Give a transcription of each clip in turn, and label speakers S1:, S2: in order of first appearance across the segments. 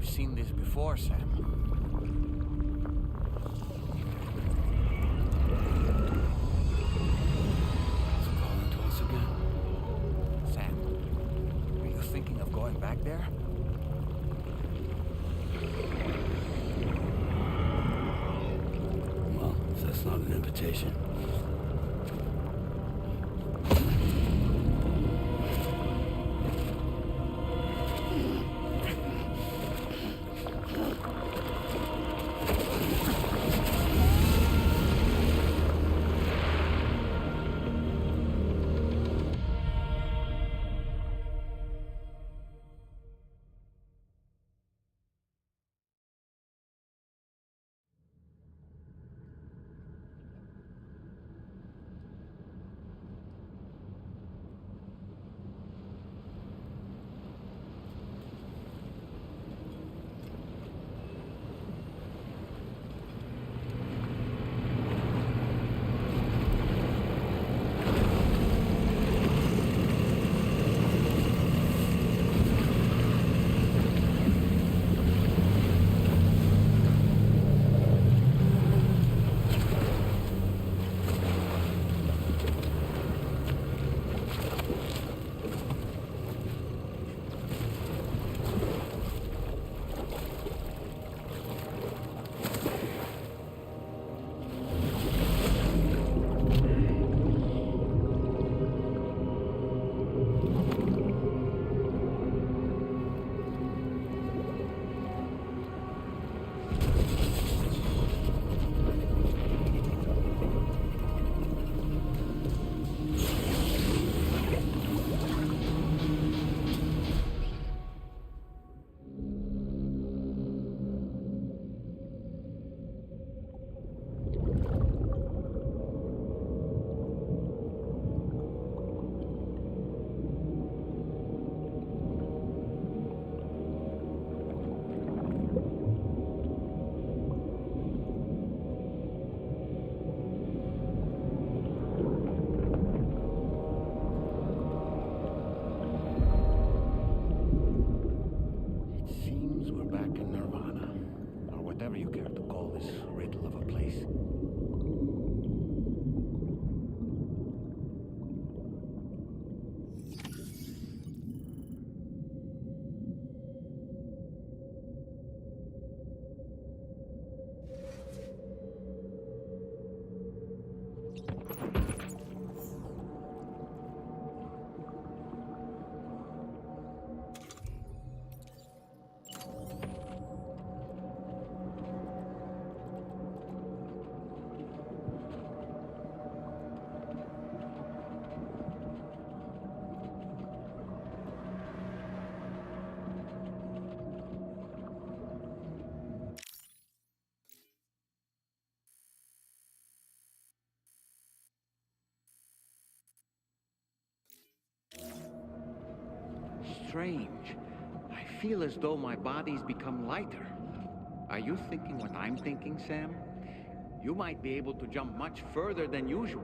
S1: we've seen this before, Sam. It's calling to us again. Sam, are you thinking of going back there?
S2: Well, if that's not an invitation.
S1: Strange. I feel as though my body's become lighter. Are you thinking what I'm thinking, Sam? You might be able to jump much further than usual.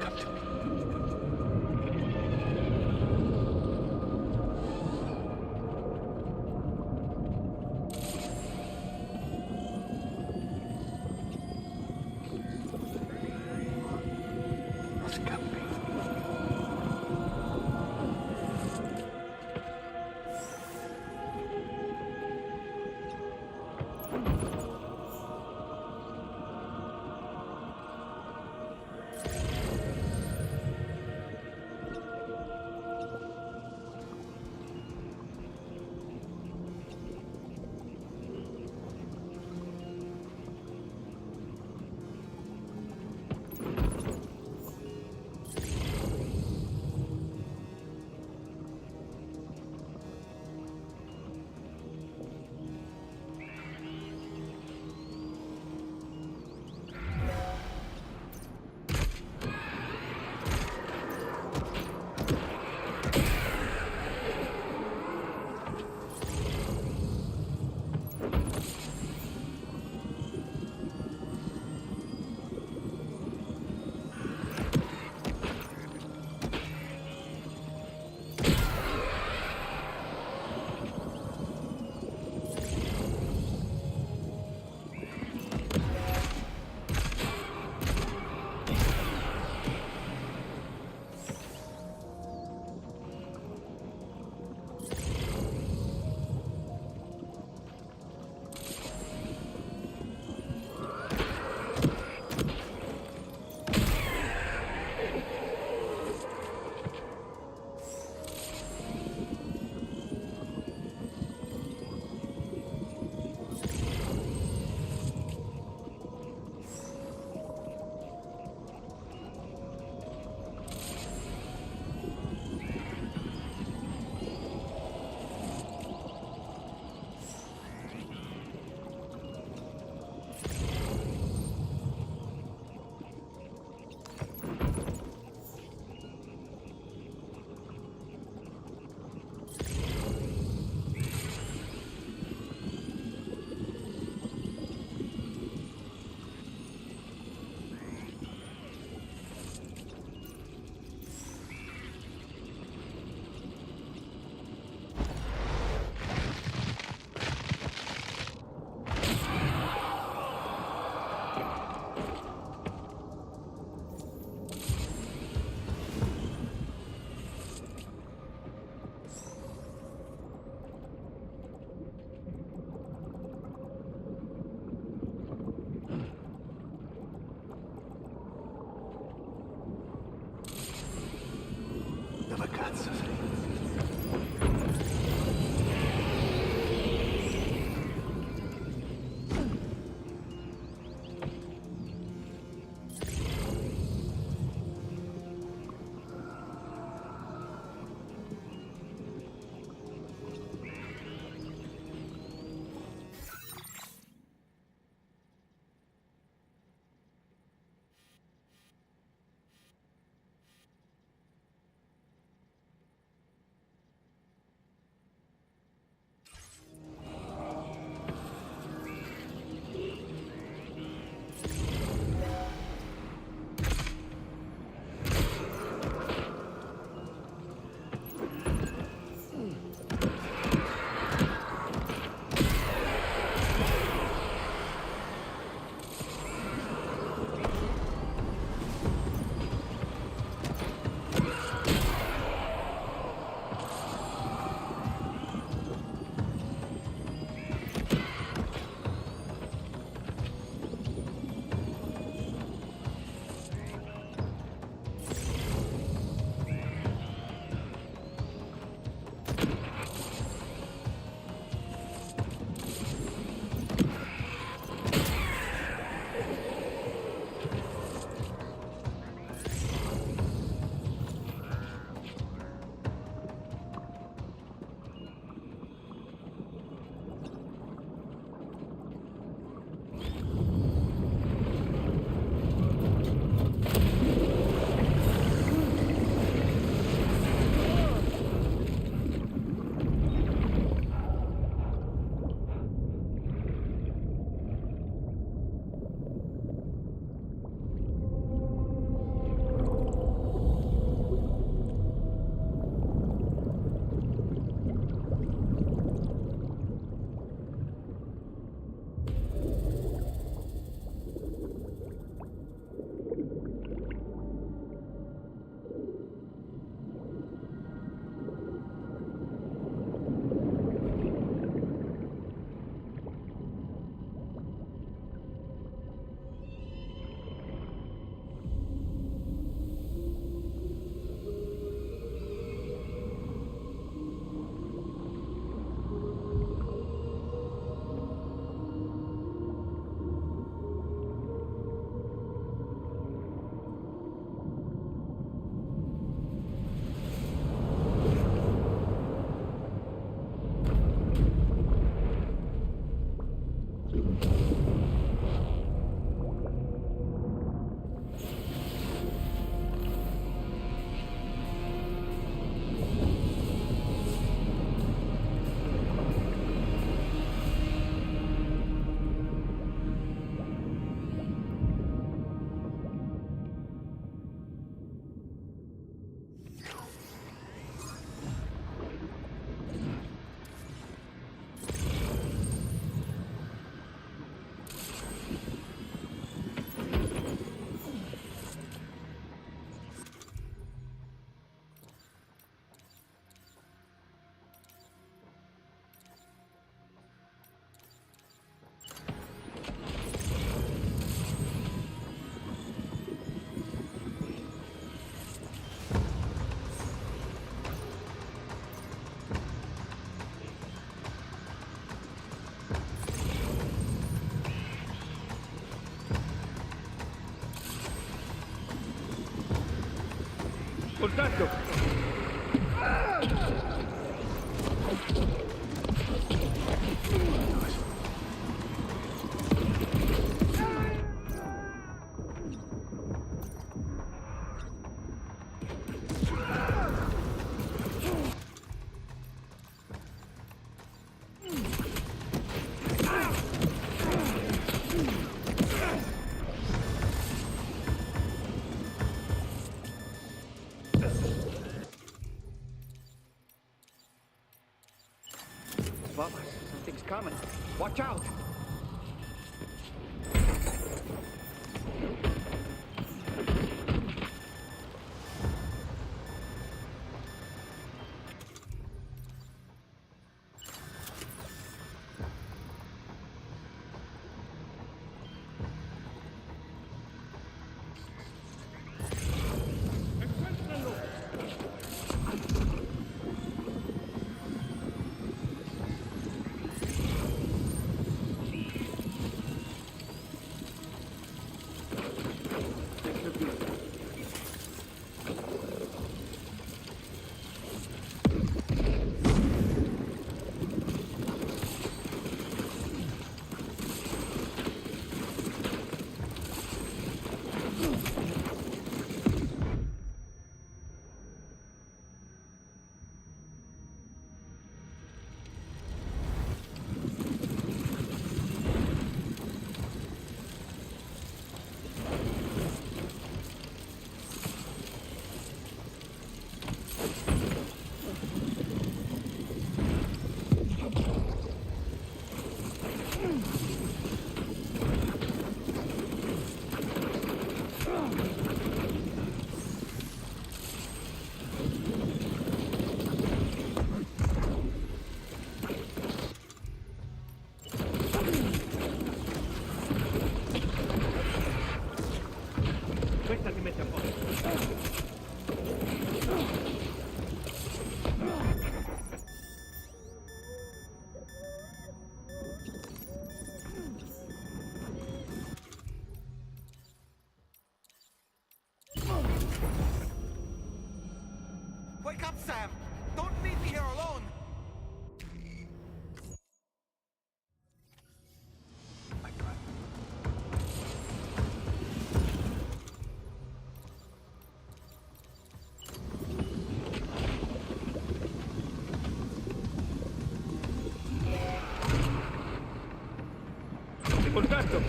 S1: Come to me. Contatto! Bubba, something's coming. Watch out! Questa ti mette a posto.
S3: Wake up, Sam! Don't leave me here alone! My God.
S1: Contatto!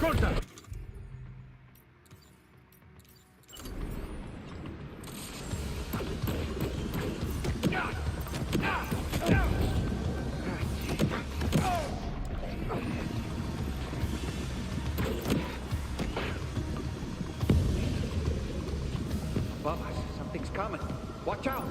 S1: Ascolta! Bubba, something's coming. Watch out!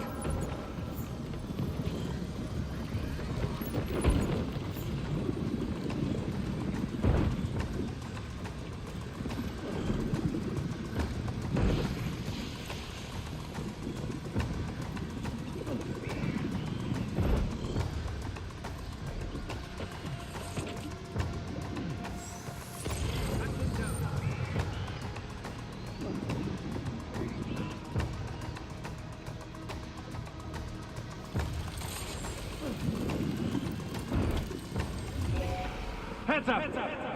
S1: Heads up! Heads up!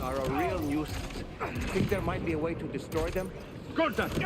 S1: are a real nuisance. Think there might be a way to destroy them?
S4: Contact!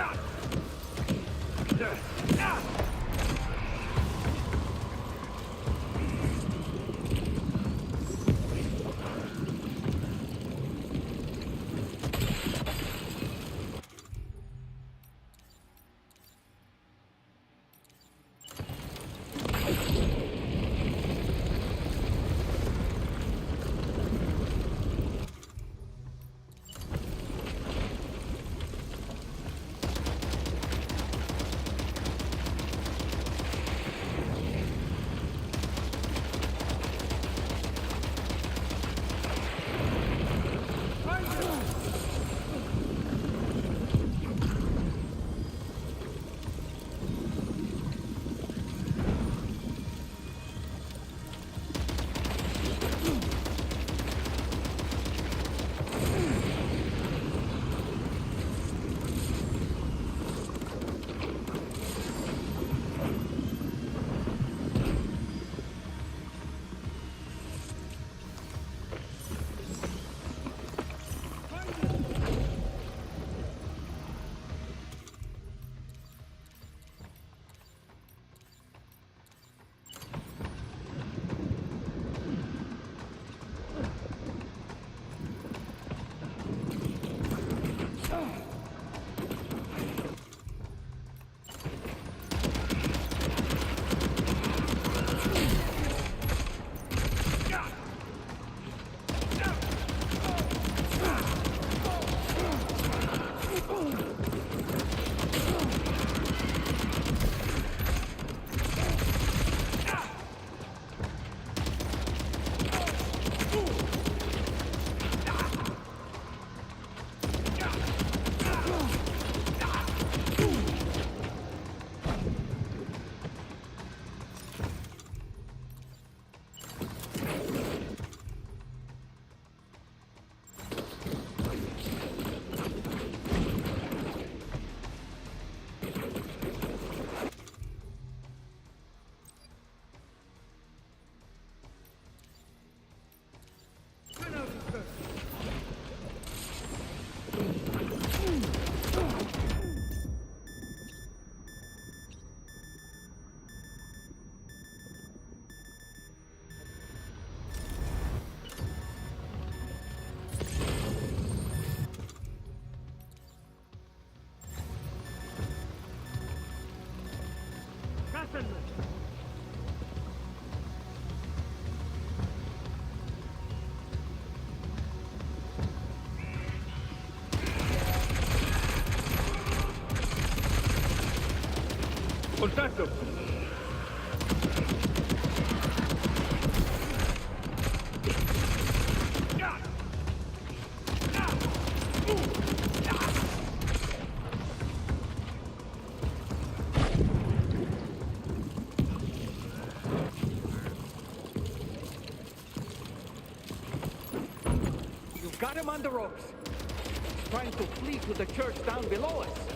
S4: Contatto!
S1: You've got him on the ropes. He's trying to flee to the church down below us.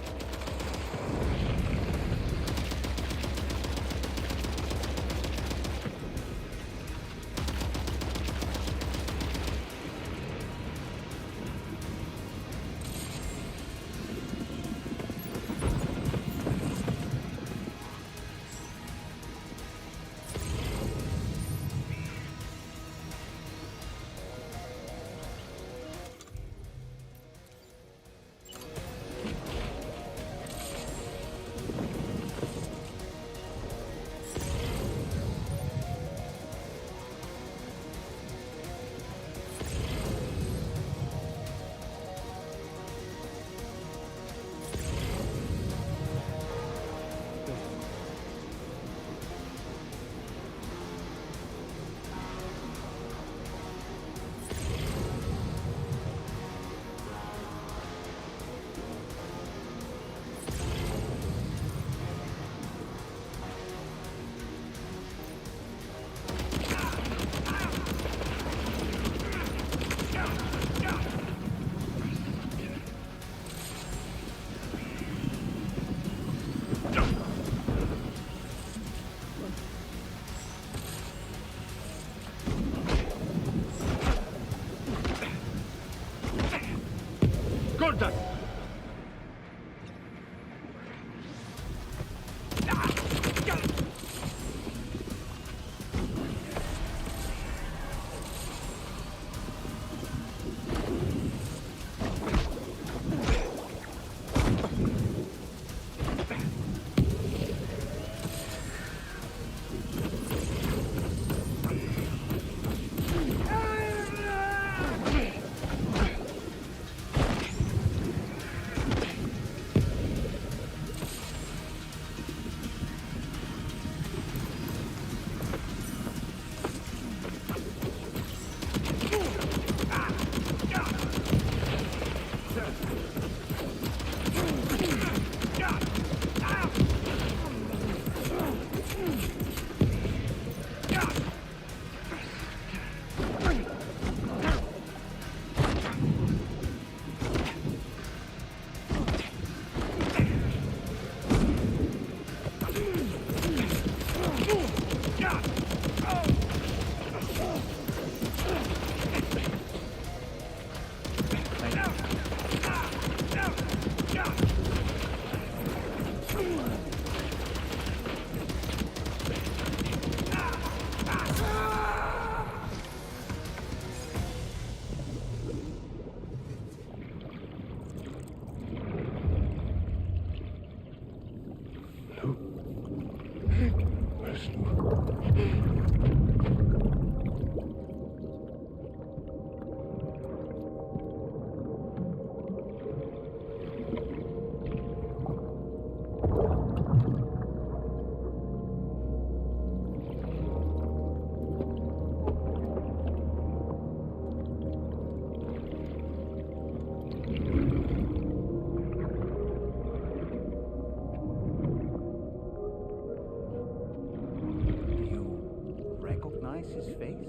S1: face?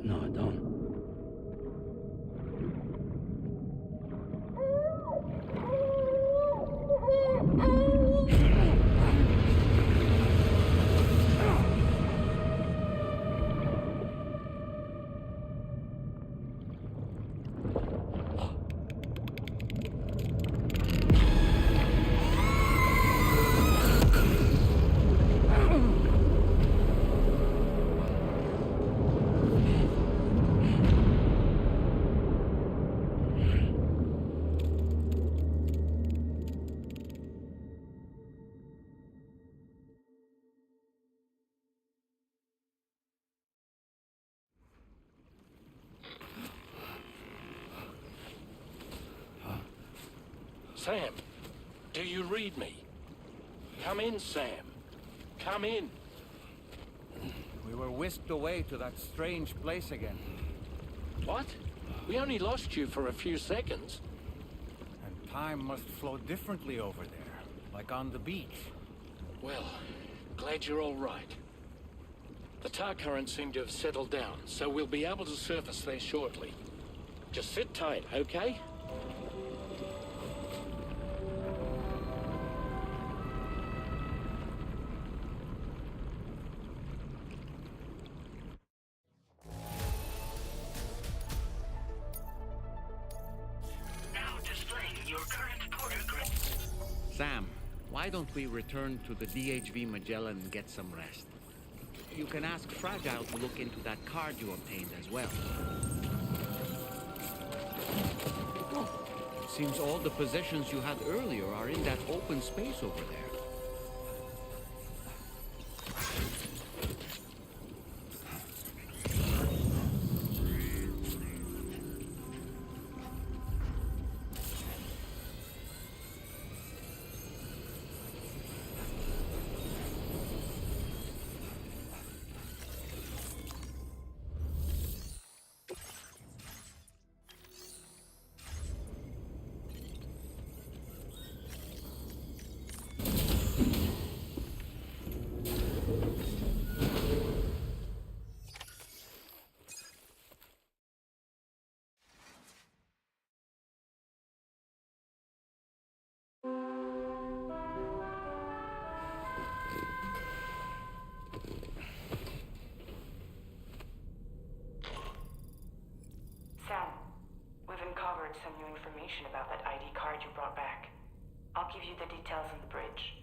S2: No, I don't.
S4: Sam, do you read me? Come in, Sam. Come in.
S1: We were whisked away to that strange place again.
S4: What? We only lost you for a few seconds.
S1: And time must flow differently over there, like on the beach.
S4: Well, glad you're all right. The tar currents seem to have settled down, so we'll be able to surface there shortly. Just sit tight, okay?
S1: Sam, why don't we return to the DHV Magellan and get some rest? You can ask Fragile to look into that card you obtained as well. It seems all the possessions you had earlier are in that open space over there.
S5: Sam, we've uncovered some new information about that ID card you brought back. I'll give you the details on the bridge.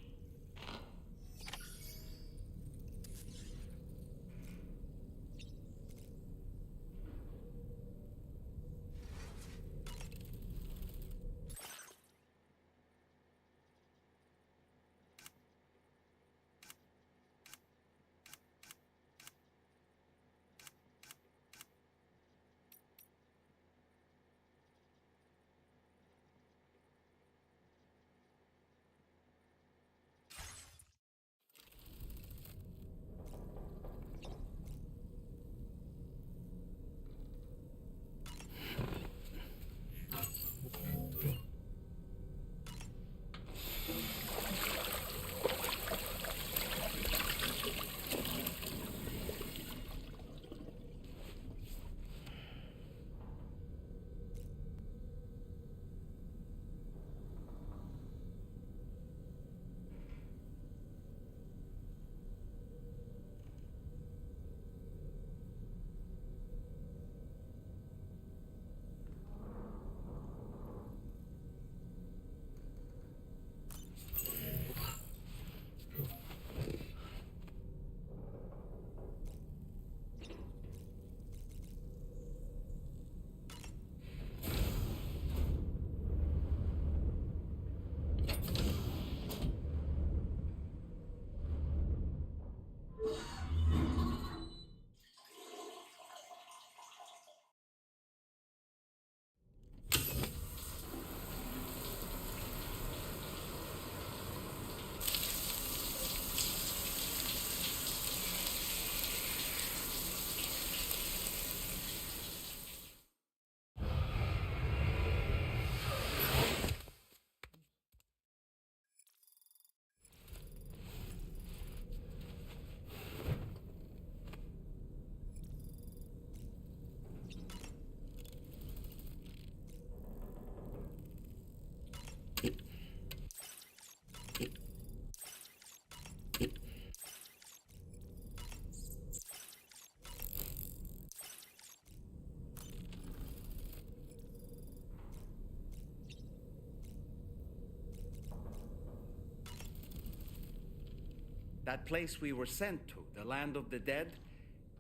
S1: that place we were sent to, the land of the dead,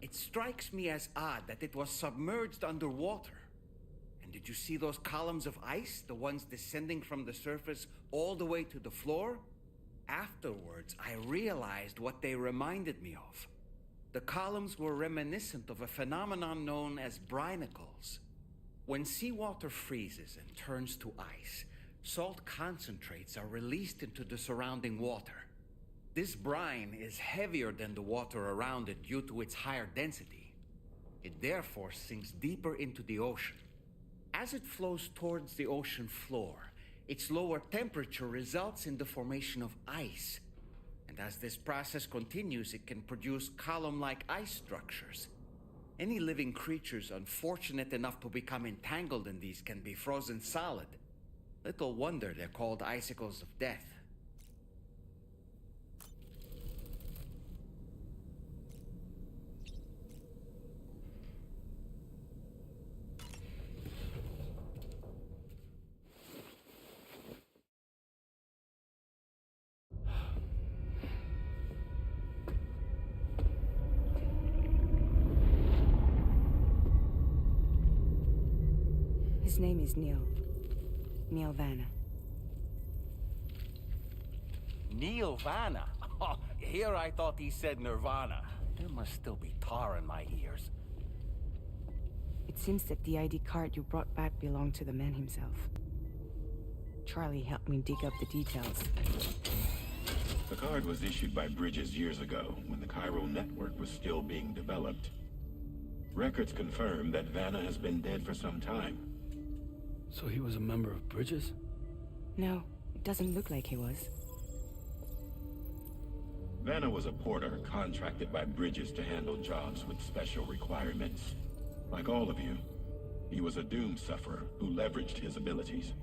S1: it strikes me as odd that it was submerged underwater. And did you see those columns of ice, the ones descending from the surface all the way to the floor? Afterwards, I realized what they reminded me of. The columns were reminiscent of a phenomenon known as brinicles. When seawater freezes and turns to ice, salt concentrates are released into the surrounding water. This brine is heavier than the water around it due to its higher density. It therefore sinks deeper into the ocean. As it flows towards the ocean floor, its lower temperature results in the formation of ice. And as this process continues, it can produce column-like ice structures. Any living creatures unfortunate enough to become entangled in these can be frozen solid. Little wonder they're called icicles of death.
S6: His name is Neil. Neil Vanna.
S1: Neil Vanna? Oh, here I thought he said Nirvana. There must still be tar in my ears.
S6: It seems that the ID card you brought back belonged to the man himself. Charlie helped me dig up the details.
S7: The card was issued by Bridges years ago, when the chiral network was still being developed. Records confirm that Vanna has been dead for some time.
S2: So he was a member of Bridges?
S6: No, it doesn't look like he was.
S7: Vanna was a porter contracted by Bridges to handle jobs with special requirements. Like all of you, he was a doom sufferer who leveraged his abilities.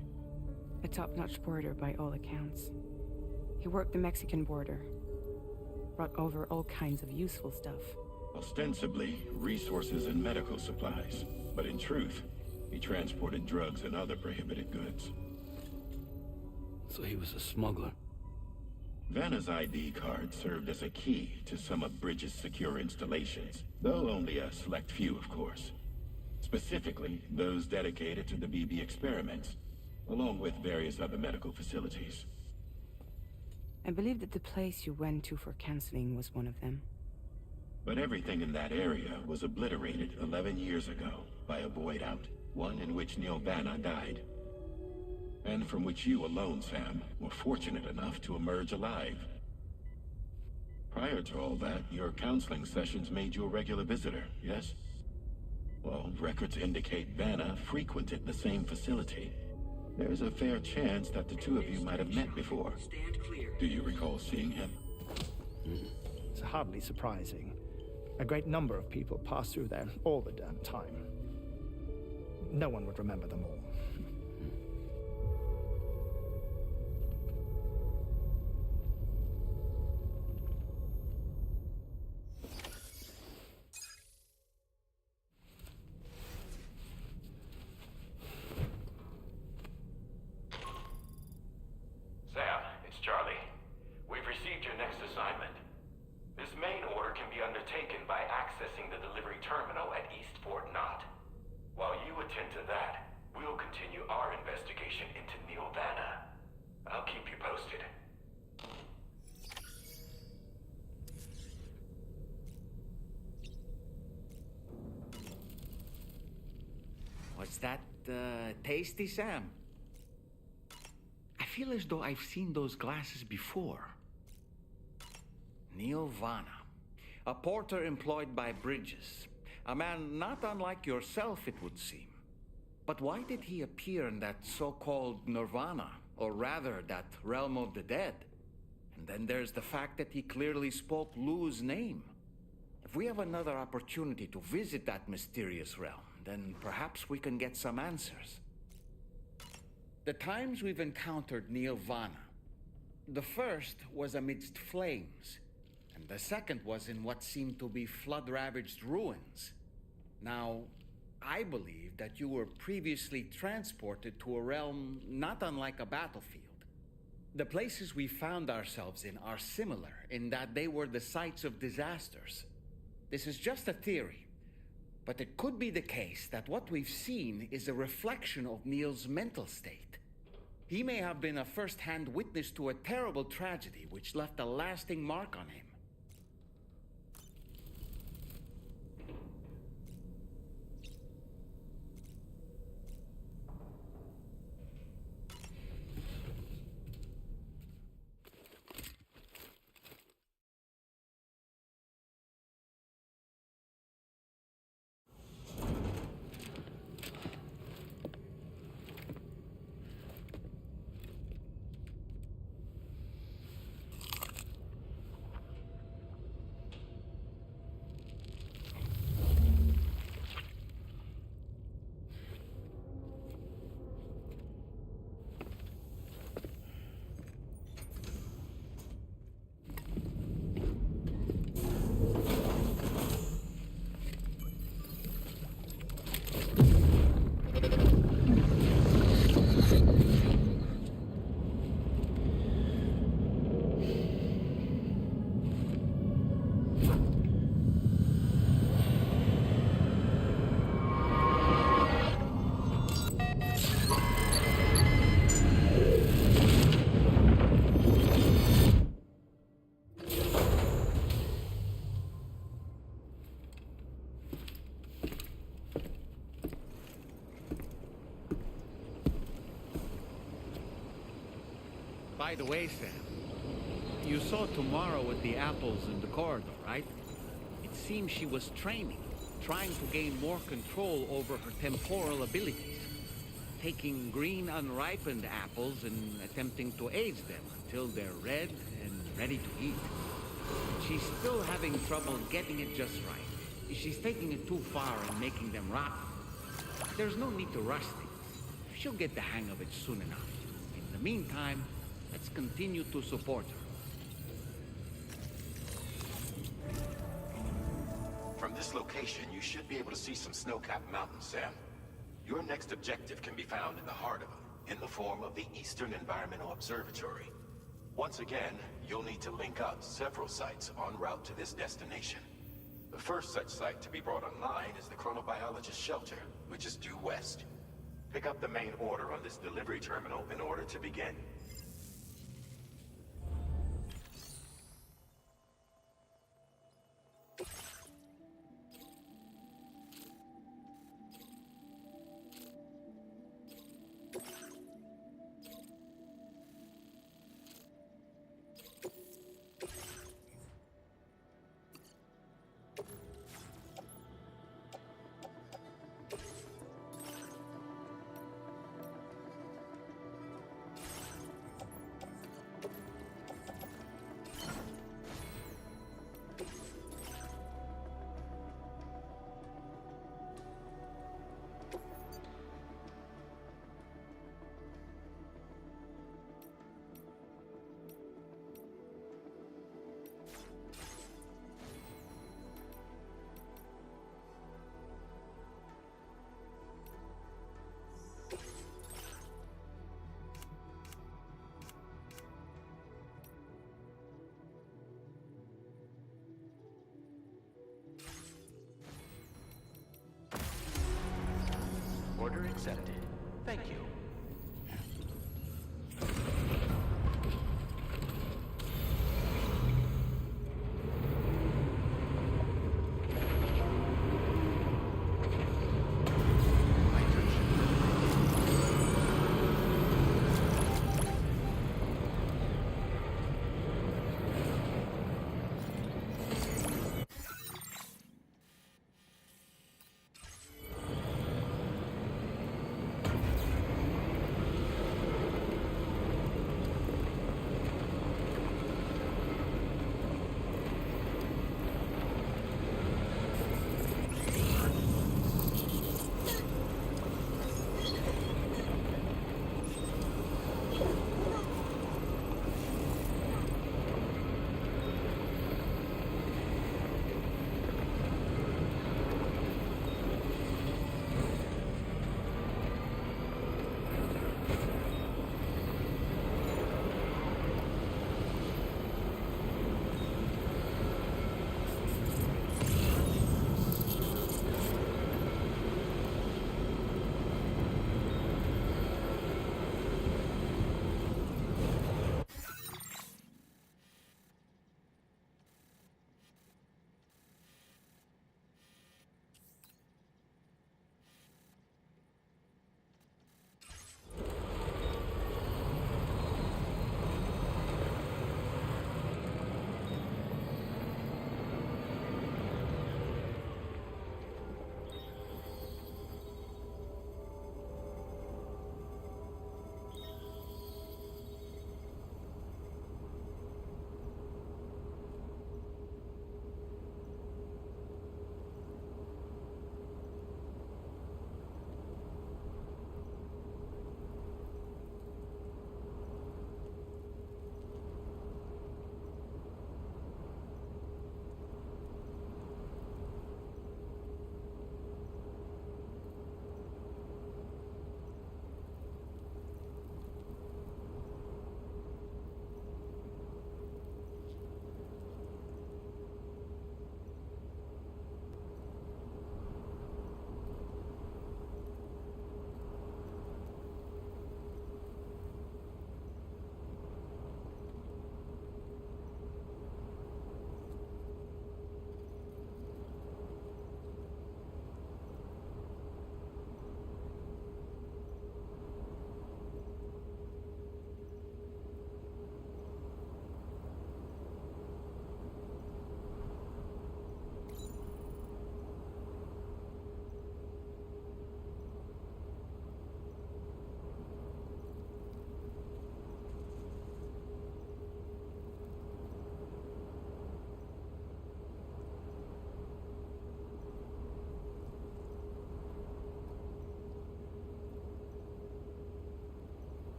S6: A top-notch porter by all accounts. He worked the Mexican border. Brought over all kinds of useful stuff.
S7: Ostensibly, resources and medical supplies. But in truth, he transported drugs and other prohibited goods.
S2: So he was a smuggler.
S7: Vanna's ID card served as a key to some of Bridges' secure installations, though only a select few, of course. Specifically, those dedicated to the BB experiments, along with various other medical facilities.
S6: I believe that the place you went to for counseling was one of them.
S7: But everything in that area was obliterated 11 years ago by a void out, one in which Neil Vanna died. And from which you alone, Sam, were fortunate enough to emerge alive. Prior to all that, your counseling sessions made you a regular visitor, yes? Well, records indicate Vanna frequented the same facility. There's a fair chance that the two of you might have met before. Do you recall seeing him?
S8: It's hardly surprising. A great number of people pass through there all the damn time. No one would remember them all.
S9: Sam, it's Charlie. We've received your next assignment. This main order can be undertaken by accessing the delivery terminal at East Fort Knott. While you attend to that, we'll continue our investigation into Neil Vanna. I'll keep you posted.
S1: What's that, tasty, Sam? I feel as though I've seen those glasses before. Neil Vanna, a porter employed by Bridges. A man not unlike yourself, it would seem. But why did he appear in that so-called Nirvana, or rather, that realm of the dead? And then there's the fact that he clearly spoke Lou's name. If we have another opportunity to visit that mysterious realm, then perhaps we can get some answers. The times we've encountered Neil Vanna, the first was amidst flames, and the second was in what seemed to be flood-ravaged ruins. Now, I believe that you were previously transported to a realm not unlike a battlefield. The places we found ourselves in are similar in that they were the sites of disasters. This is just a theory, but it could be the case that what we've seen is a reflection of Neil's mental state. He may have been a first-hand witness to a terrible tragedy which left a lasting mark on him. By the way, Sam, you saw Tomorrow with the apples in the corridor, right? It seems she was training, trying to gain more control over her temporal abilities, taking green unripened apples and attempting to age them until they're red and ready to eat. She's still having trouble getting it just right. She's taking it too far and making them rotten. There's no need to rush things. She'll get the hang of it soon enough. In the meantime, let's continue to support her.
S9: From this location, you should be able to see some snow-capped mountains, Sam. Your next objective can be found in the heart of them, in the form of the Eastern Environmental Observatory. Once again, you'll need to link up several sites en route to this destination. The first such site to be brought online is the Chronobiologist Shelter, which is due west. Pick up the main order on this delivery terminal in order to begin. Order accepted. Thank you.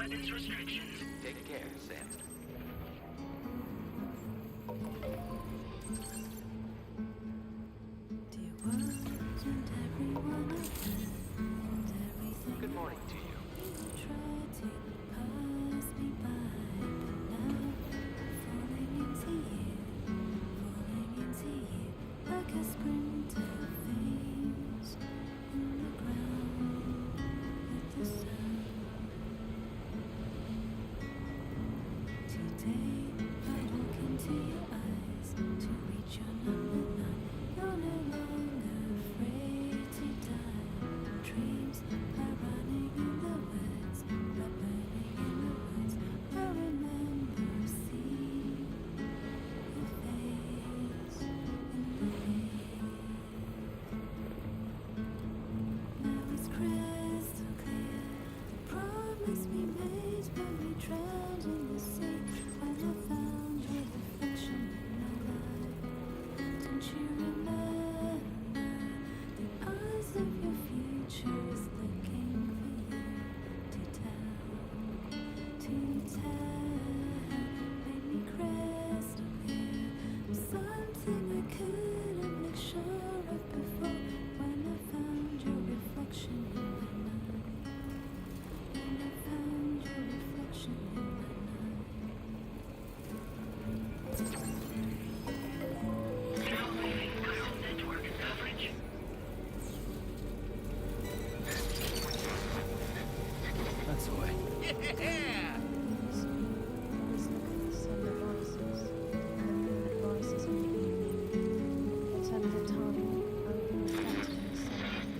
S10: weapons restrictions.
S3: Take care, Sam.
S11: Dear world and everyone I have, and everything
S3: Good morning to you.
S11: you tried to pass me by, but now I'm falling into you, like a sprinter veins in the ground with the sun. Today I look into your eyes to reach your number 9. You're no longer afraid to die. Dreams are running in the woods, but burning in the woods. I remember seeing your face in the haze. Now it's crystal clear, the promise we made when we drowned in the sea. When I found your reflection in my life, don't you remember? The eyes of your future is looking for you to tell. Made me crystal clear, something I couldn't make sure of before. When I found your reflection in my night, when I found your reflection in my night.
S10: Now losing vital network coverage.
S2: That's the way.
S1: Yeah!
S11: Always look at the same advices. Advices on the evening. Alternative timing. Open reflecting the same.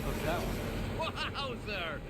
S2: How's that one?
S1: Wowzer!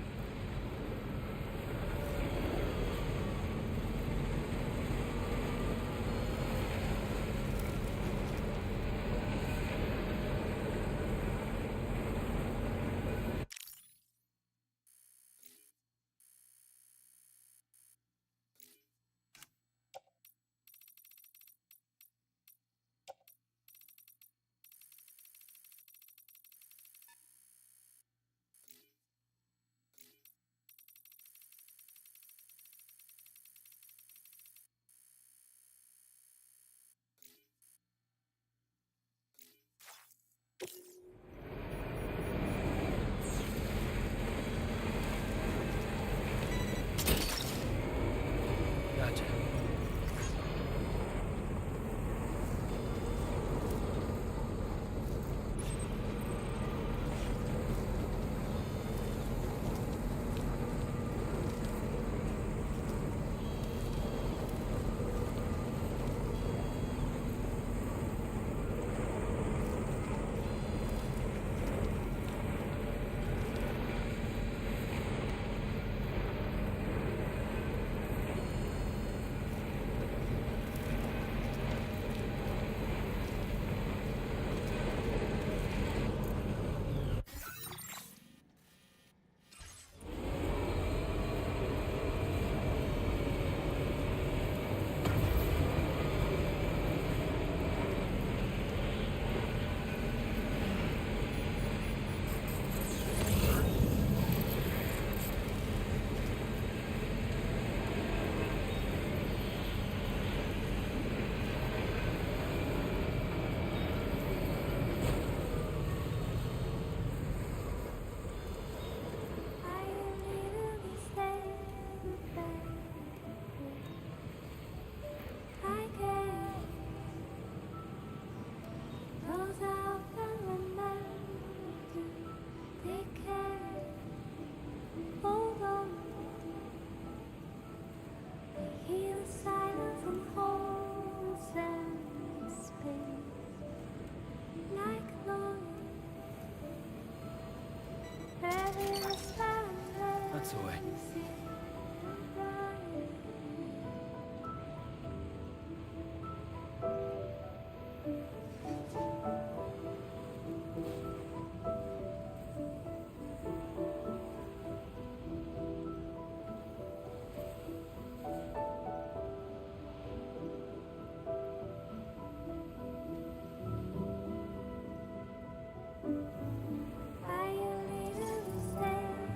S2: That's the way.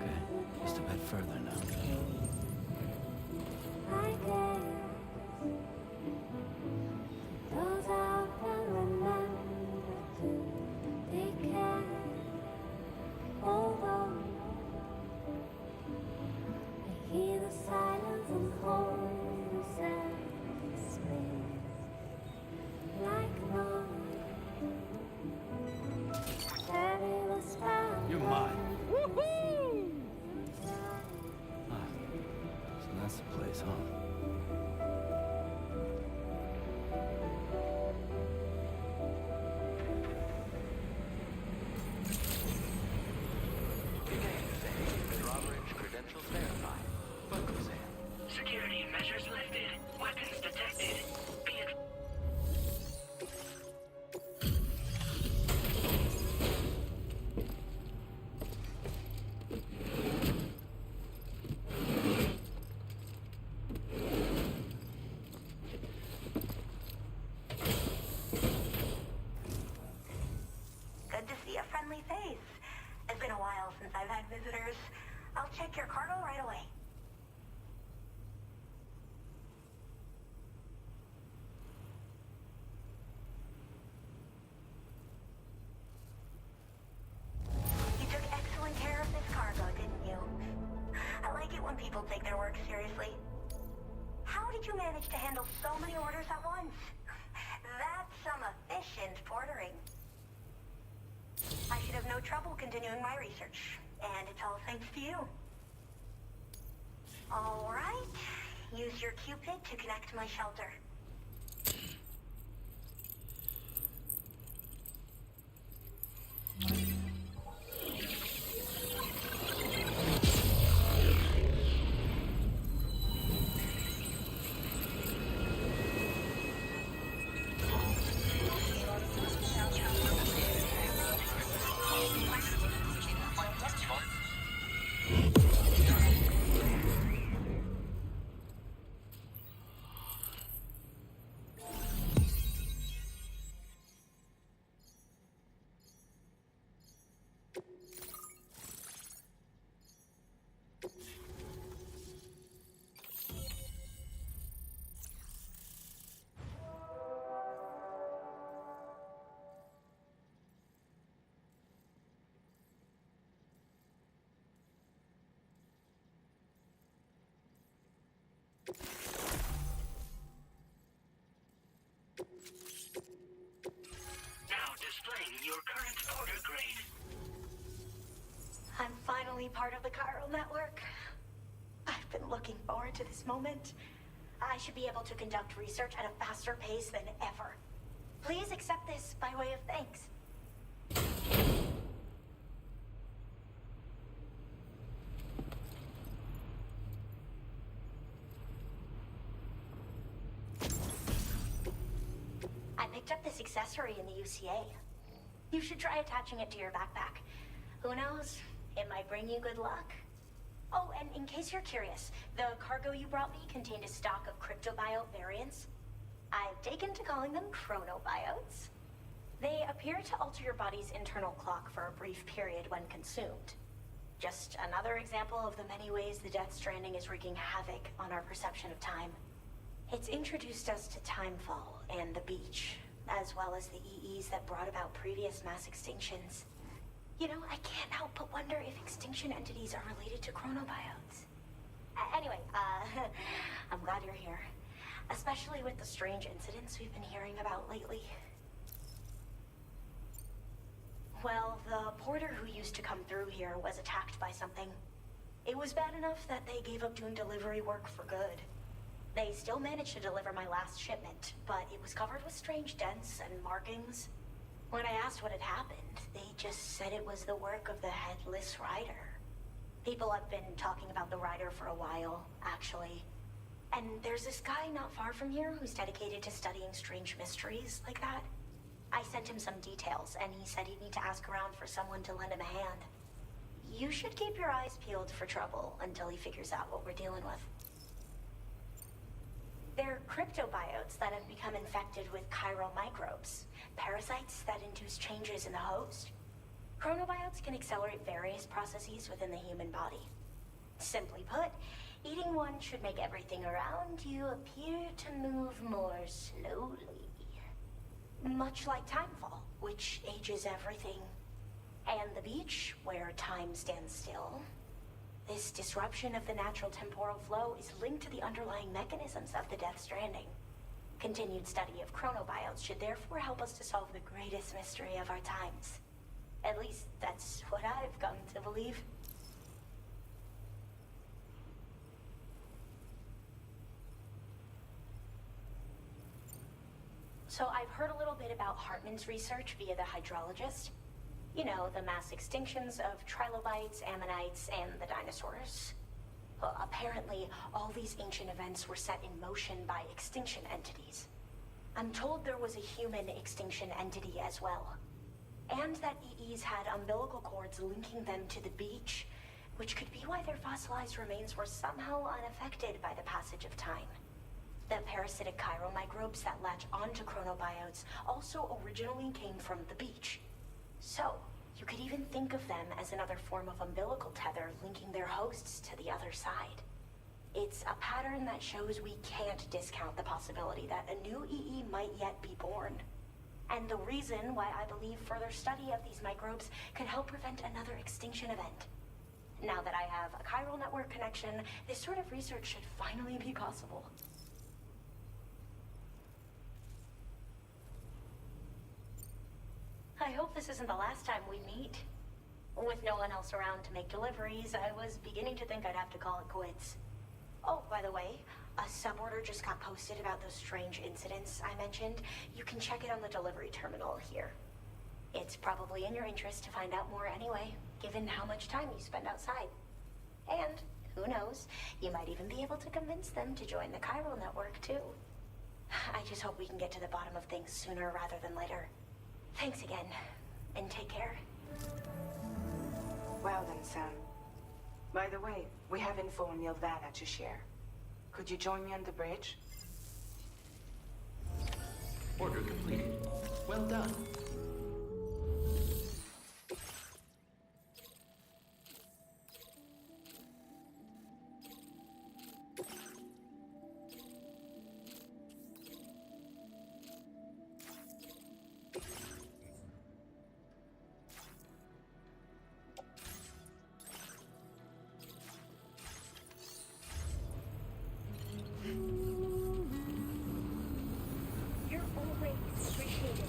S2: Okay, just a bit further now. You're mine. Woohoo! Ah, so that's the place, huh?
S12: Drawbridge credentials verified. Welcome, Sam.
S10: Security measures lifted. Weapons detected. Be it.
S13: Good to see a friendly face. It's been a while since I've had visitors. I'll check your cargo right away. You took excellent care of this cargo, didn't you? I like it when people take their work seriously. How did you manage to handle so many orders at once? That's some efficient portering. I should have no trouble continuing my research, and it's all thanks to you. All right, use your Cupid to connect to my shelter.
S10: Now displaying your current order grade.
S13: I'm finally part of the chiral network. I've been looking forward to this moment. I should be able to conduct research at a faster pace than ever. Please accept this by way of thanks. I picked up this accessory in the UCA. You should try attaching it to your backpack. Who knows? It might bring you good luck. Oh, and in case you're curious, the cargo you brought me contained a stock of cryptobiote variants. I've taken to calling them chronobiotes. They appear to alter your body's internal clock for a brief period when consumed. Just another example of the many ways the Death Stranding is wreaking havoc on our perception of time. It's introduced us to Timefall and the beach, as well as the EEs that brought about previous mass extinctions. You know, I can't help but wonder if extinction entities are related to chronobiotes. Anyway, I'm glad you're here. Especially with the strange incidents we've been hearing about lately. Well, the porter who used to come through here was attacked by something. It was bad enough that they gave up doing delivery work for good. They still managed to deliver my last shipment, but it was covered with strange dents and markings. When I asked what had happened, they just said it was the work of the Headless Rider. People have been talking about the Rider for a while, actually. And there's this guy not far from here who's dedicated to studying strange mysteries like that. I sent him some details, and he said he'd need to ask around for someone to lend him a hand. You should keep your eyes peeled for trouble until he figures out what we're dealing with. They're cryptobiotes that have become infected with chiral microbes, parasites that induce changes in the host. Chronobiotes can accelerate various processes within the human body. Simply put, eating one should make everything around you appear to move more slowly. Much like timefall, which ages everything. And the beach, where time stands still. This disruption of the natural temporal flow is linked to the underlying mechanisms of the Death Stranding. Continued study of chronobiotes should therefore help us to solve the greatest mystery of our times. At least, that's what I've come to believe. So I've heard a little bit about Hartman's research via the hydrologist. You know, the mass extinctions of trilobites, ammonites, and the dinosaurs. Well, apparently, all these ancient events were set in motion by extinction entities. I'm told there was a human extinction entity as well. And that EEs had umbilical cords linking them to the beach, which could be why their fossilized remains were somehow unaffected by the passage of time. The parasitic chiral microbes that latch onto chronobiotes also originally came from the beach. So, you could even think of them as another form of umbilical tether linking their hosts to the other side. It's a pattern that shows we can't discount the possibility that a new EE might yet be born. And the reason why I believe further study of these microbes could help prevent another extinction event. Now that I have a chiral network connection, this sort of research should finally be possible. I hope this isn't the last time we meet. With no one else around to make deliveries, I was beginning to think I'd have to call it quits. Oh, by the way, a suborder just got posted about those strange incidents I mentioned. You can check it on the delivery terminal here. It's probably in your interest to find out more anyway, given how much time you spend outside. And, who knows, you might even be able to convince them to join the chiral network, too. I just hope we can get to the bottom of things sooner rather than later. Thanks again, and take care.
S5: Well then, Sam. By the way, we have info on Nilvana to share. Could you join me on the bridge?
S12: Order completed. Well done.
S13: You're always appreciated.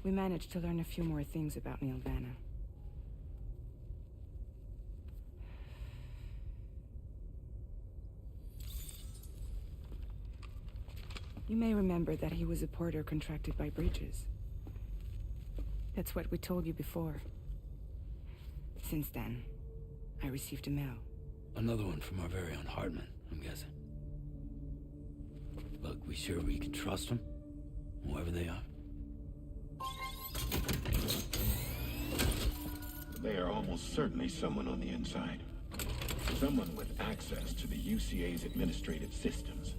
S6: We managed to learn a few more things about Nilvana. You may remember that he was a porter contracted by Bridges. That's what we told you before. Since then, I received a mail.
S2: Another one from our very own Hartman, I'm guessing. Look, we sure we can trust them? Whoever they are?
S7: They are almost certainly someone on the inside. Someone with access to the UCA's administrative systems.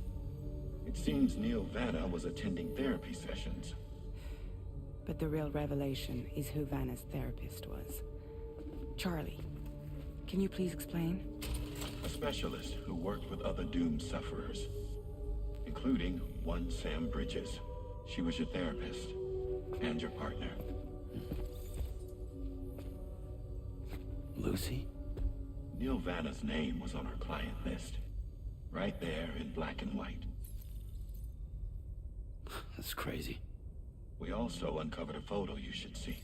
S7: It seems Neil Vanna was attending therapy sessions.
S6: But the real revelation is who Vanna's therapist was. Charlie, can you please explain?
S7: A specialist who worked with other doomed sufferers, including one Sam Bridges. She was your therapist and your partner.
S2: Lucy?
S7: Neil Vanna's name was on our client list. Right there in black and white.
S2: That's crazy.
S7: We also uncovered a photo you should see.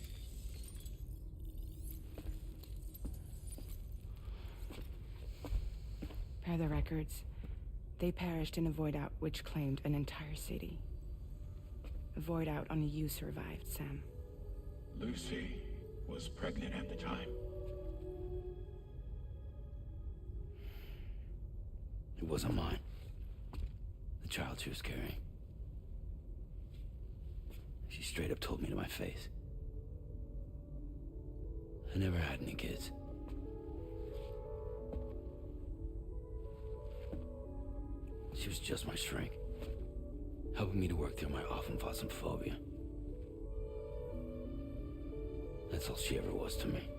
S6: Per the records, they perished in a void out which claimed an entire city. A void out only you survived, Sam.
S7: Lucy was pregnant at the time.
S2: It wasn't mine. The child she was carrying. She straight up told me to my face. I never had any kids. She was just my shrink, helping me to work through my often phobia. That's all she ever was to me.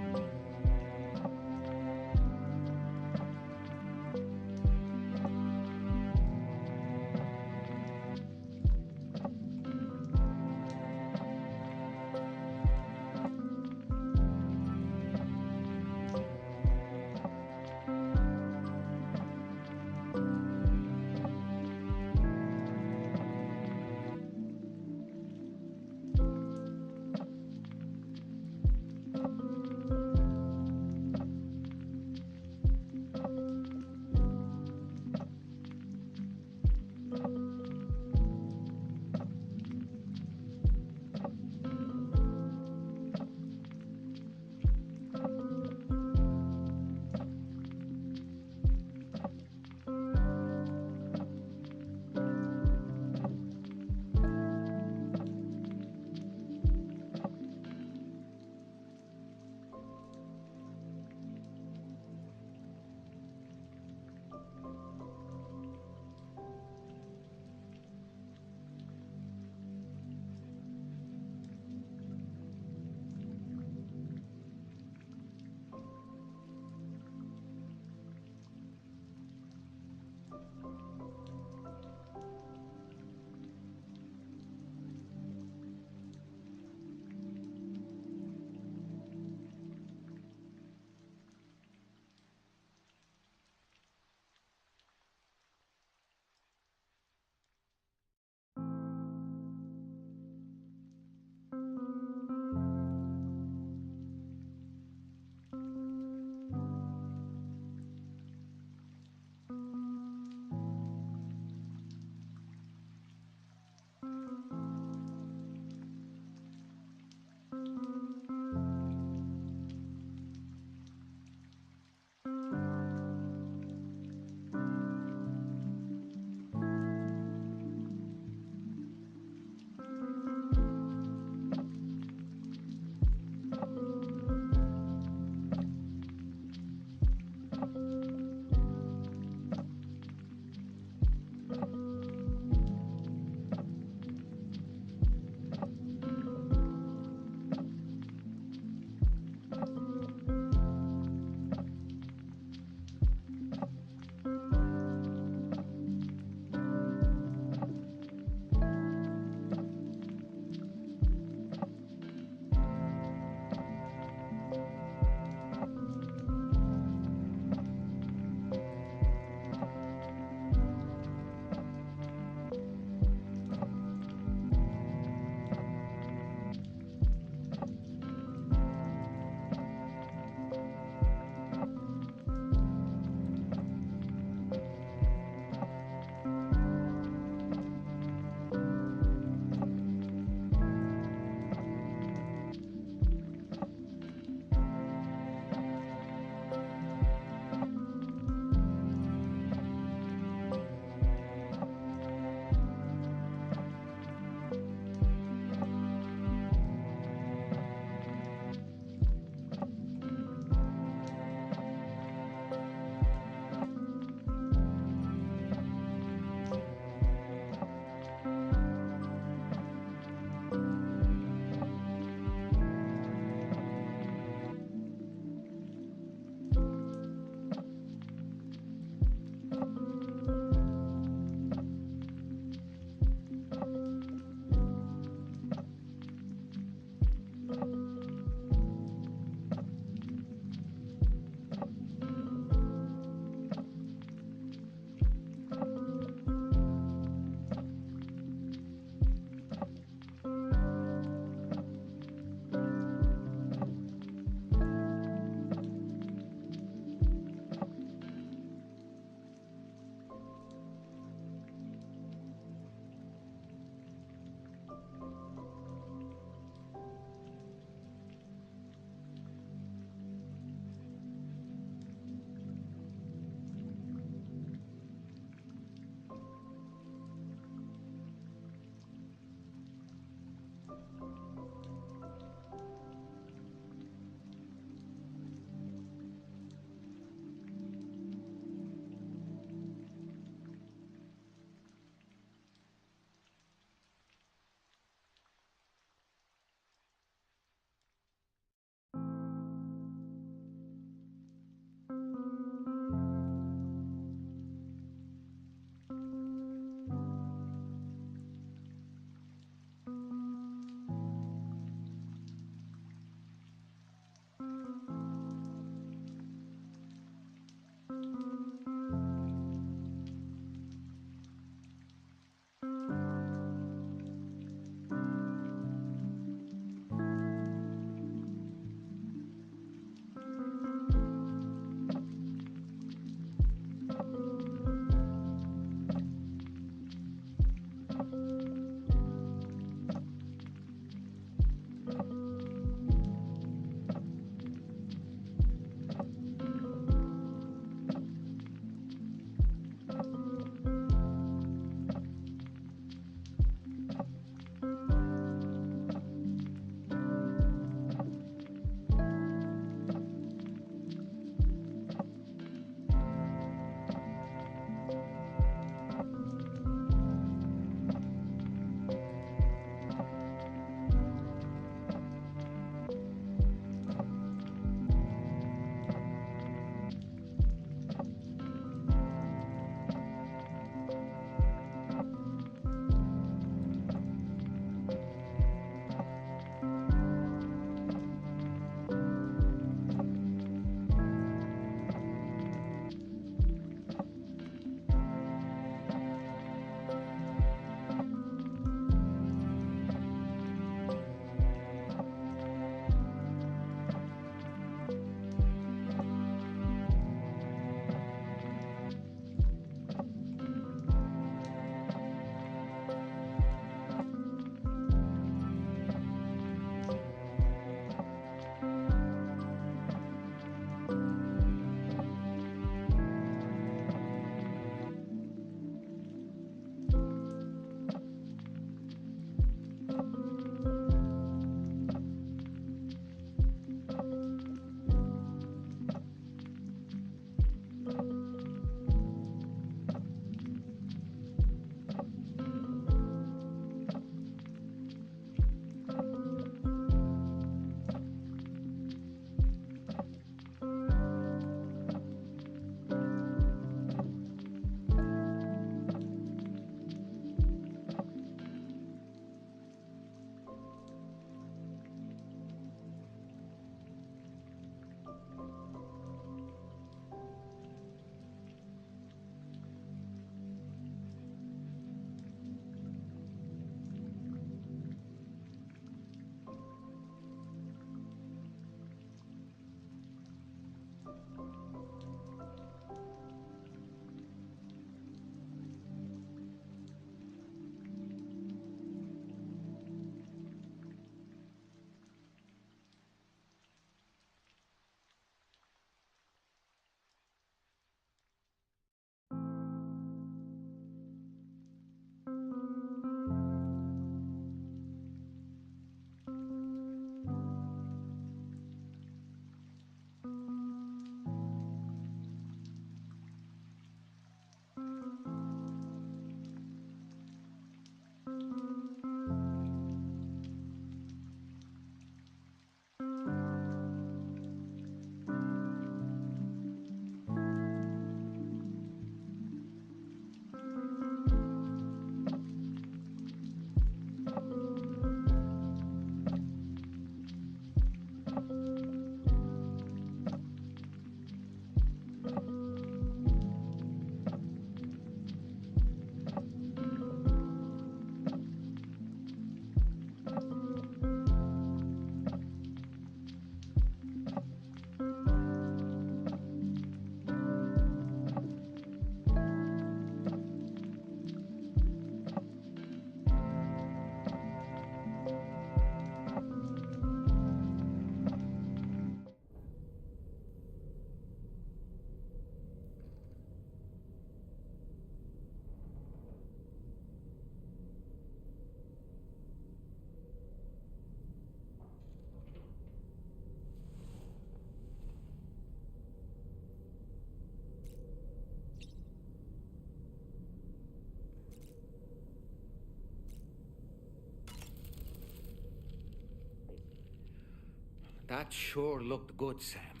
S1: That sure looked good, Sam.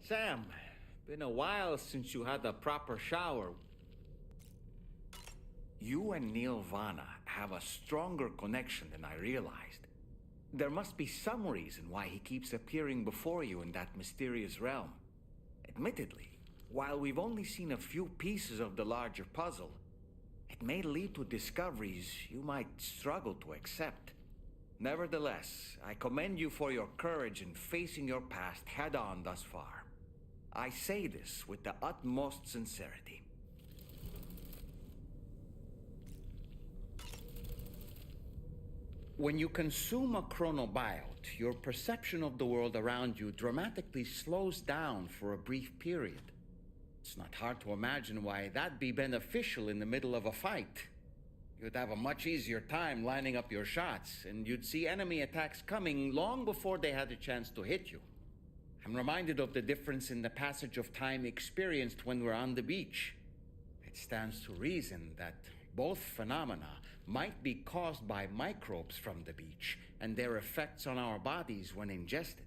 S1: Sam, been a while since you had a proper shower. You and Neil Vana have a stronger connection than I realized. There must be some reason why he keeps appearing before you in that mysterious realm. Admittedly, while we've only seen a few pieces of the larger puzzle, it may lead to discoveries you might struggle to accept. Nevertheless, I commend you for your courage in facing your past head-on thus far. I say this with the utmost sincerity. When you consume a chronobiot, your perception of the world around you dramatically slows down for a brief period. It's not hard to imagine why that'd be beneficial in the middle of a fight. You'd have a much easier time lining up your shots, and you'd see enemy attacks coming long before they had a chance to hit you. I'm reminded of the difference in the passage of time experienced when we're on the beach. It stands to reason that both phenomena might be caused by microbes from the beach and their effects on our bodies when ingested.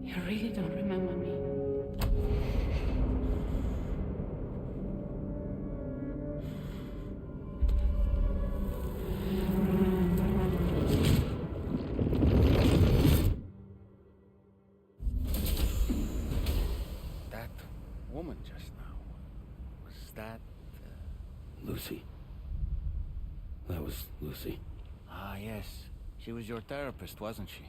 S6: You really don't remember me.
S1: That woman just now, was that...
S2: Lucy. That was Lucy.
S1: Ah, yes. She was your therapist, wasn't she?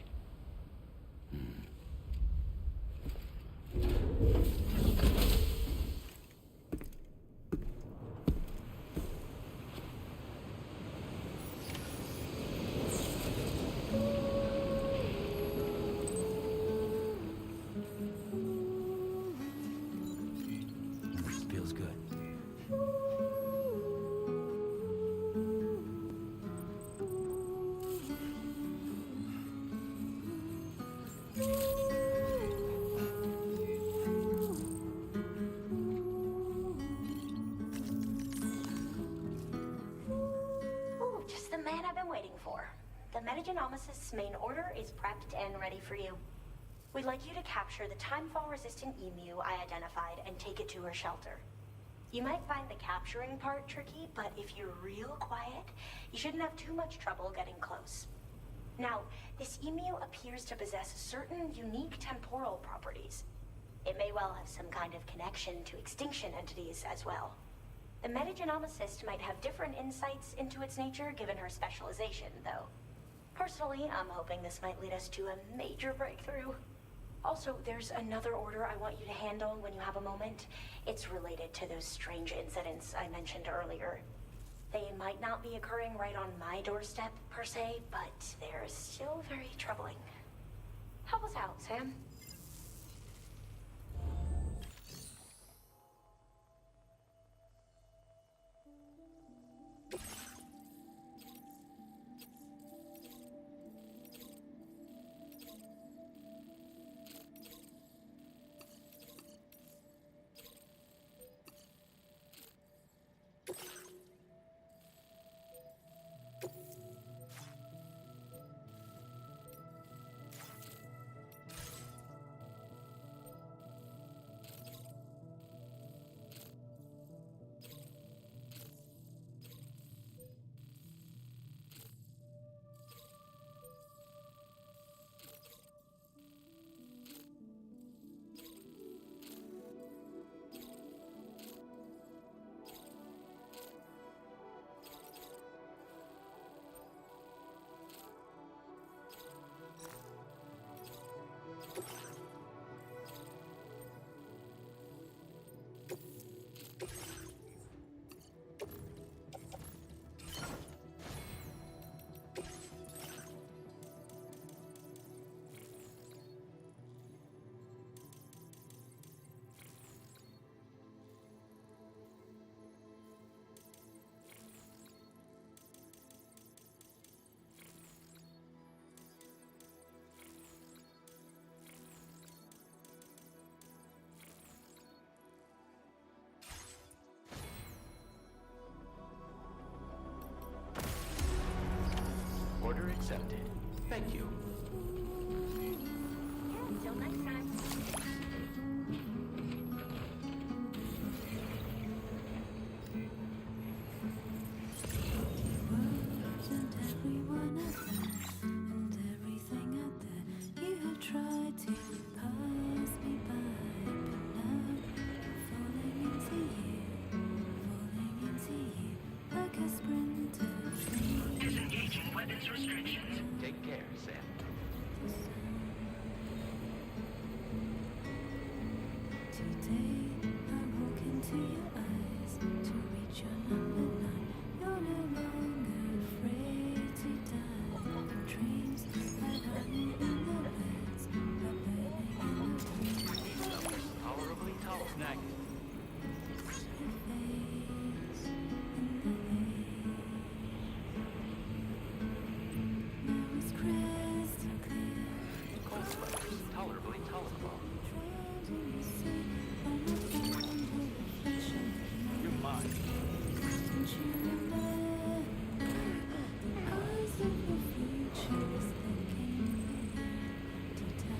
S2: Feels good.
S13: Ooh, just the man I've been waiting for. The Metagenomicist's main order is prepped and ready for you. We'd like you to capture the timefall-resistant emu I identified and take it to her shelter. You might find the capturing part tricky, but if you're real quiet, you shouldn't have too much trouble getting close. Now, this emu appears to possess certain unique temporal properties. It may well have some kind of connection to extinction entities as well. The metagenomicist might have different insights into its nature given her specialization, though. Personally, I'm hoping this might lead us to a major breakthrough. Also, there's another order I want you to handle when you have a moment. It's related to those strange incidents I mentioned earlier. They might not be occurring right on my doorstep, per se, but they're still very troubling. Help us out, Sam.
S12: accepted. Thank you.
S10: Until next time.
S11: And everyone out there, and everything out there, you have tried to pass me by, but now I'm falling into you, like a sprinter.
S10: Disengaging weapons restrictions.
S12: Take care, Sam.
S11: Today I walk into your eyes to reach your number 9. You're no longer afraid to die. Dreams are running in the woods, are burning in the woods.
S12: Tolerably tall. Snag.
S11: Your face in the haze. Now it's crystal clear.
S12: Cold sweaters. Tolerably tolerable.
S11: Drowned in the sea, on the found a reflection of
S8: You're mine.
S11: Don't you remember the eyes of the futures that came here to tell?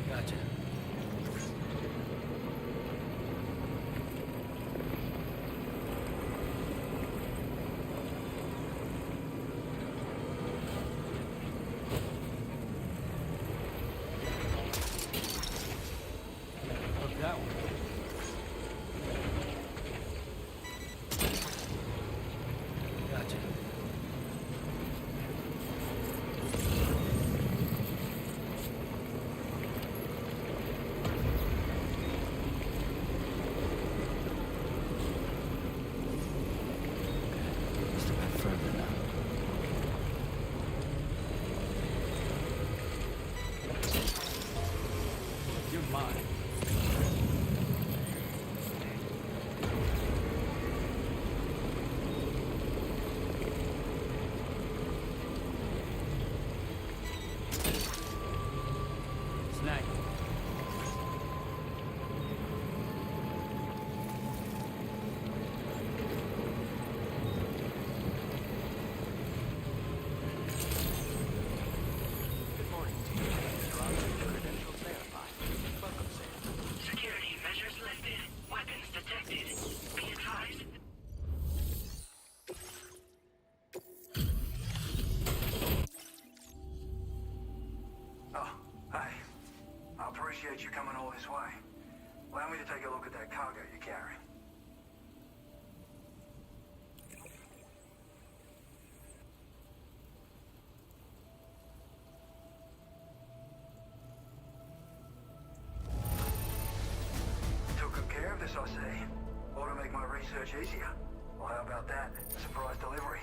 S2: Gotcha. Look that one. Gotcha. Just a bit further now.
S8: You're mine.
S2: Snag.
S12: Good morning, team. Your credentials verified. Welcome, Sam.
S10: Security measures lifted. Weapons detected. Be advised.
S14: Oh, hey. I appreciate you coming all this way. Allow me to take a look at that cargo you carry. Took good care of this, I see. Ought to make my research easier. Well, how about that? Surprise delivery.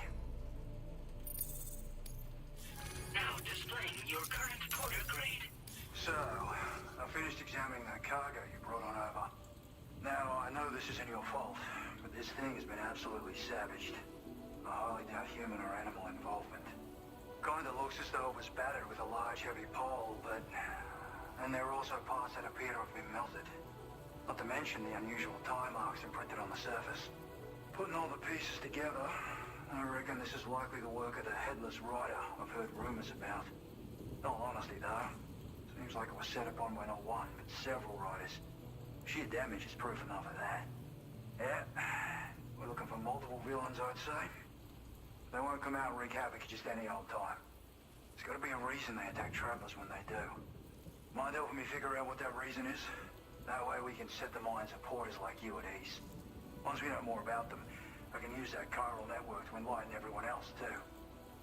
S10: Now displaying your current porter grade.
S14: So, I finished examining that cargo you brought on over. Now, I know this isn't your fault, but this thing has been absolutely savaged. I highly doubt human or animal involvement. Kinda looks as though it was battered with a large heavy pole, but... And there are also parts that appear to have been melted. Not to mention the unusual tie marks imprinted on the surface. Putting all the pieces together, I reckon this is likely the work of the Headless Rider I've heard rumors about. In all honesty, though, seems like it was set upon by not one, but several riders. Sheer damage is proof enough of that. Yeah, we're looking for multiple villains, I'd say. They won't come out and wreak havoc at just any old time. There's got to be a reason they attack travelers when they do. Mind helping me figure out what that reason is? That way we can set the minds of porters like you at ease. Once we know more about them, I can use that chiral network to enlighten everyone else, too.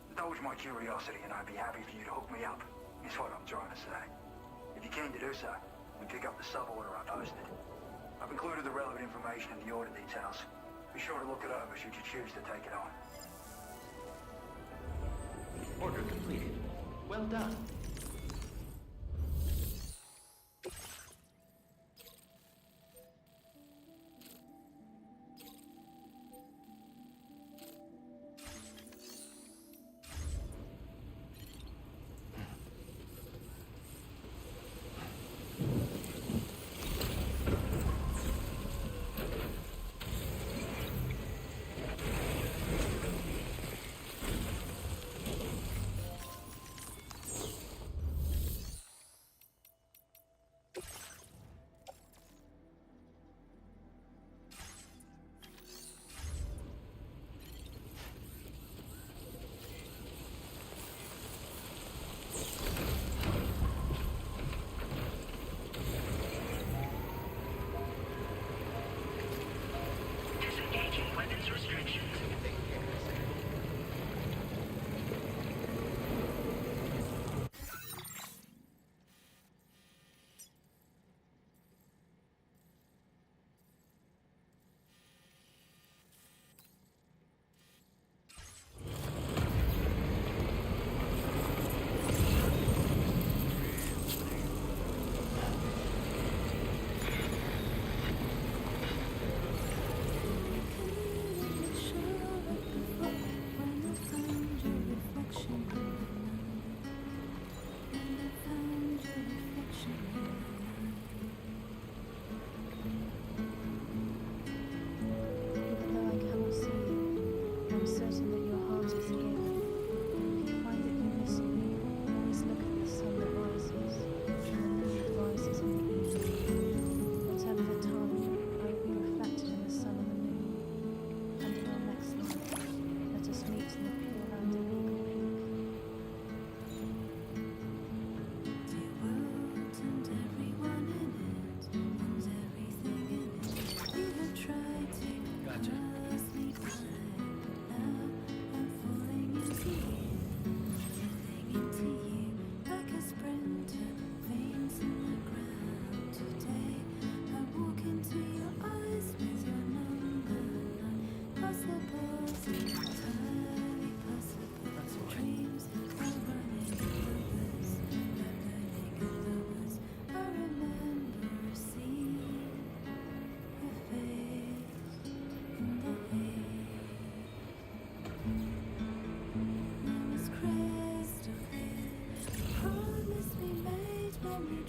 S14: Indulge my curiosity and I'd be happy for you to hook me up, is what I'm trying to say. If you're keen to do so, then pick up the sub-order I posted. I've included the relevant information in the order details. Be sure to look it over should you choose to take it on.
S12: Order completed. Well done.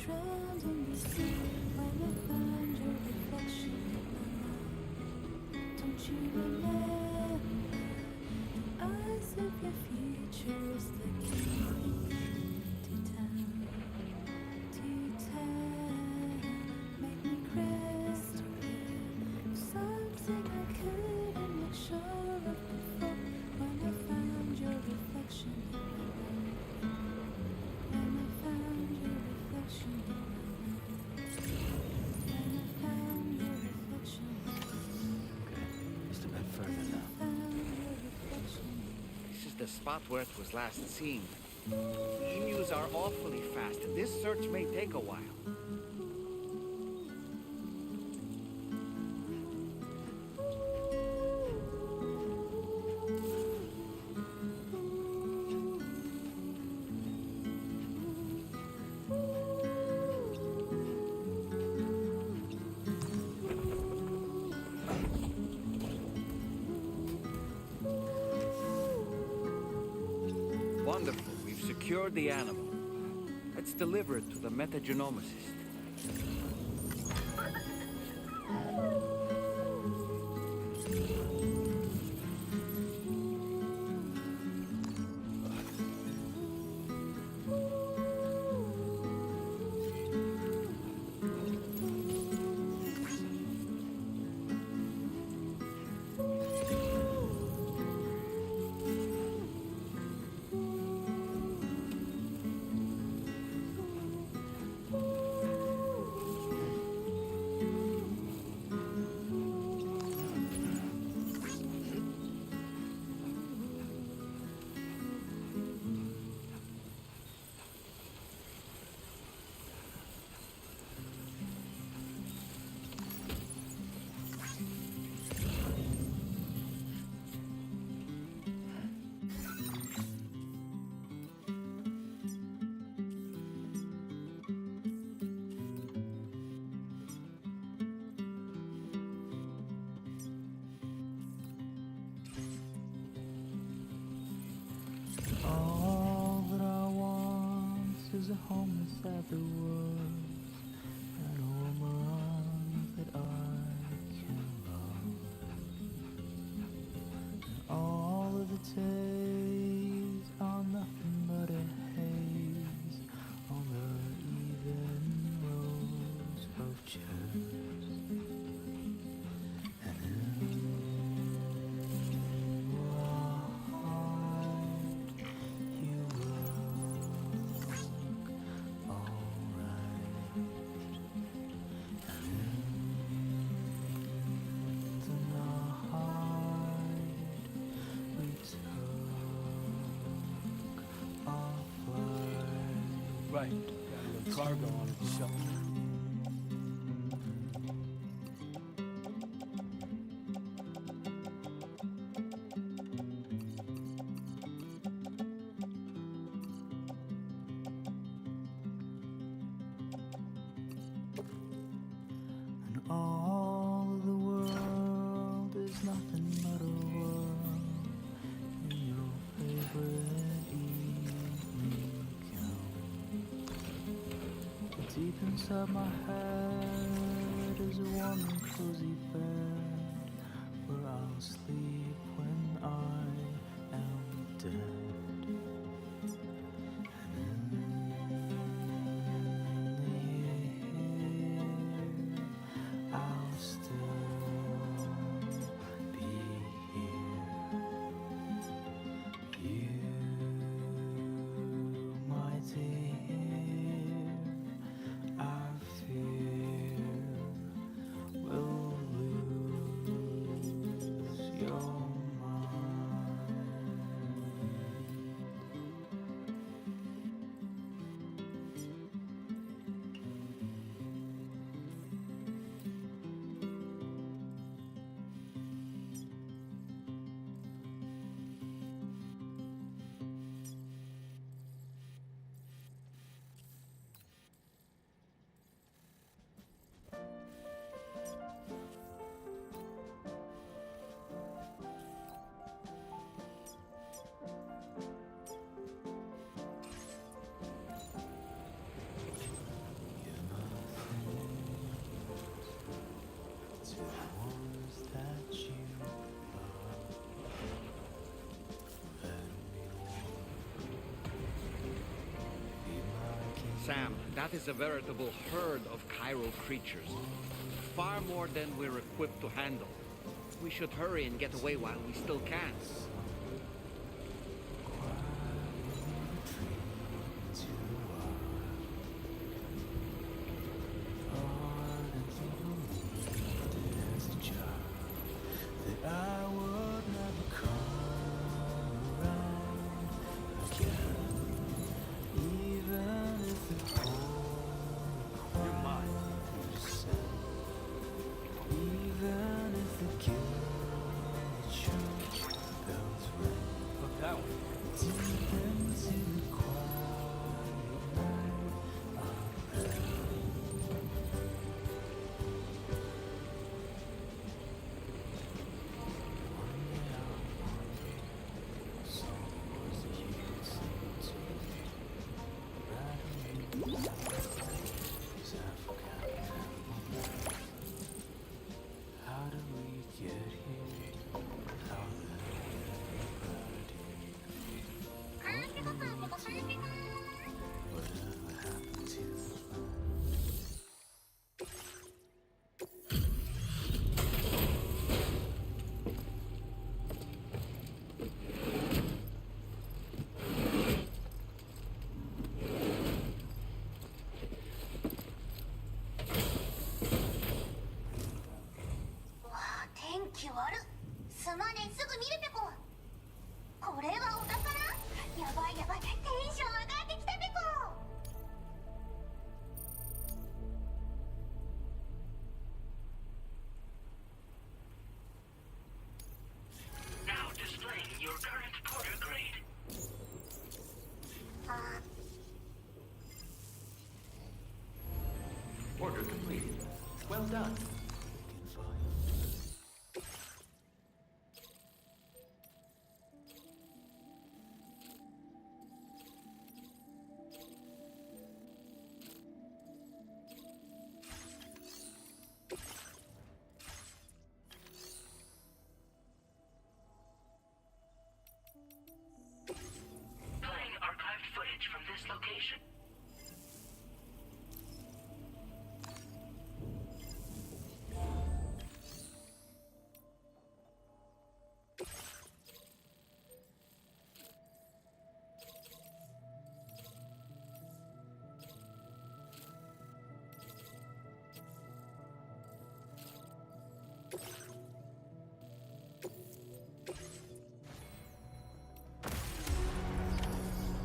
S11: drowned in the sea when I found your reflection in my mind. Don't you remember the eyes of your features that came to town, make me crystal clear. Something I couldn't make sure of before when I found your reflection in my mind. When I found your reflection in my mind. When I found your reflection in my mind.
S2: Just a bit further now.
S1: This is the spot where it was last seen. Emus are awfully fast. This search may take a while. Wonderful. We've secured the animal. Let's deliver it to the metagenomicist.
S11: All that I want is a home inside the woods and a woman that I can love. And all of the days are nothing but a haze on the even rows of chairs. And in
S15: Right. Got a little cargo on it to shuttle.
S11: And all of the world is nothing but a world in your favorite evening gown. Deep inside my head is a warm and cozy bed where I'll sleep when I am dead. And in the year I'll still be here. You, my dear, I fear will lose
S1: Sam, that is a veritable herd of Cairo creatures. Far more than we're equipped to handle. We should hurry and get away while we still can.
S10: Now displaying your current porter grade.
S12: Order completed. Well done.
S10: Playing archived footage from this location.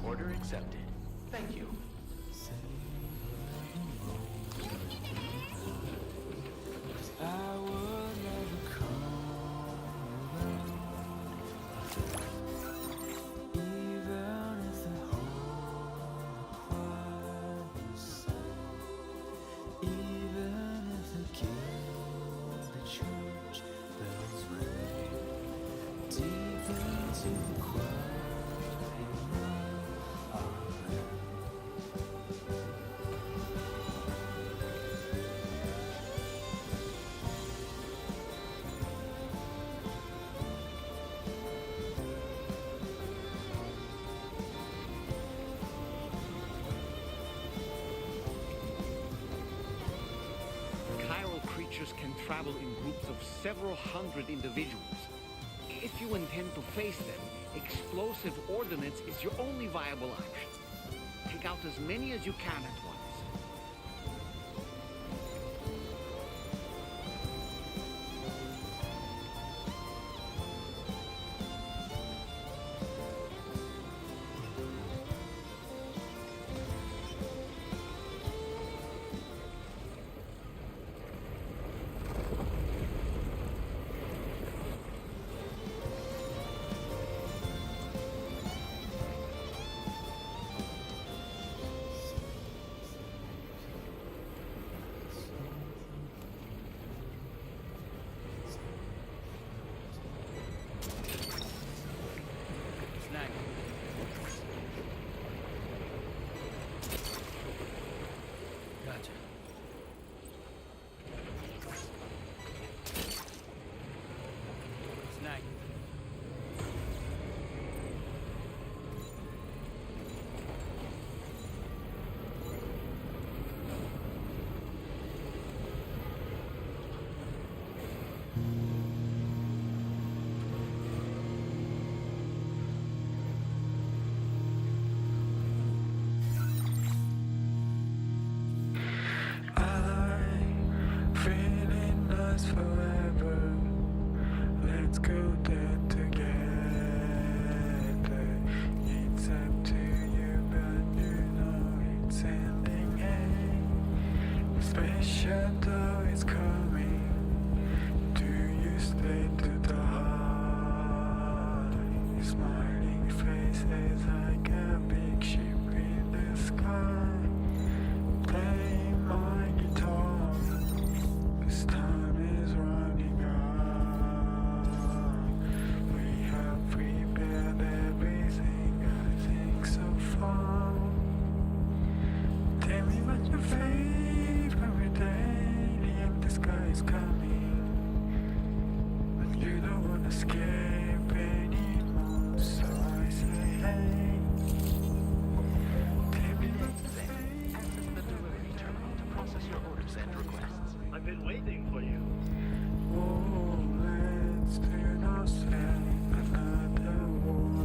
S12: Order accepted. Thank you.
S1: Chiral creatures can travel in groups of several hundred individuals. If you intend to face them, explosive ordnance is your only viable option. Take out as many as you can at once.
S16: shadow is coming. Do you stay to the high? Smiling faces like a big ship in the sky. Playing my guitar. This time is running out. We have prepared everything, I think so far. Tell me what your favorite alien the sky is coming. But you don't wanna escape anymore, so I say hey. Tell me what your
S12: Access the delivery terminal to process your orders and requests.
S16: I've been waiting for you. Oh, let's turn ourselves another world.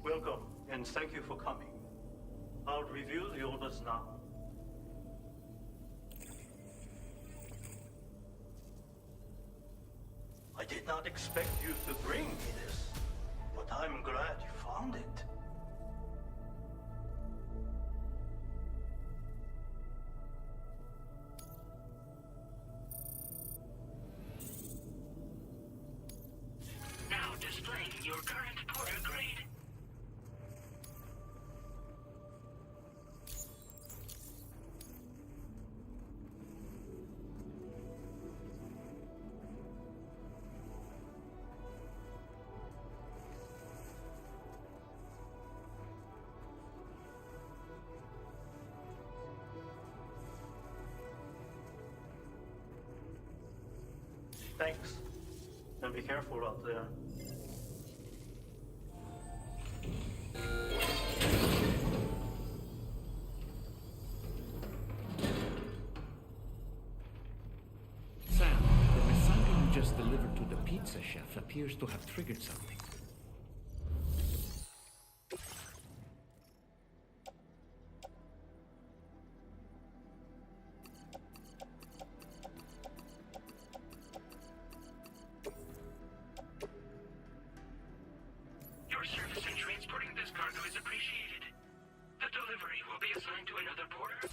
S17: Welcome, and thank you for coming. I'll review the orders now. I did not expect you to bring me this, but I'm glad you found it.
S10: Now displaying your current porter grade.
S17: Thanks. And be careful out there.
S1: Sam, the recital you just delivered to the pizza chef appears to have triggered something.
S10: Your service in transporting this cargo is appreciated. The delivery will be assigned to another porter.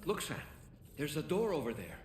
S1: Look, Sam. There's a door over there.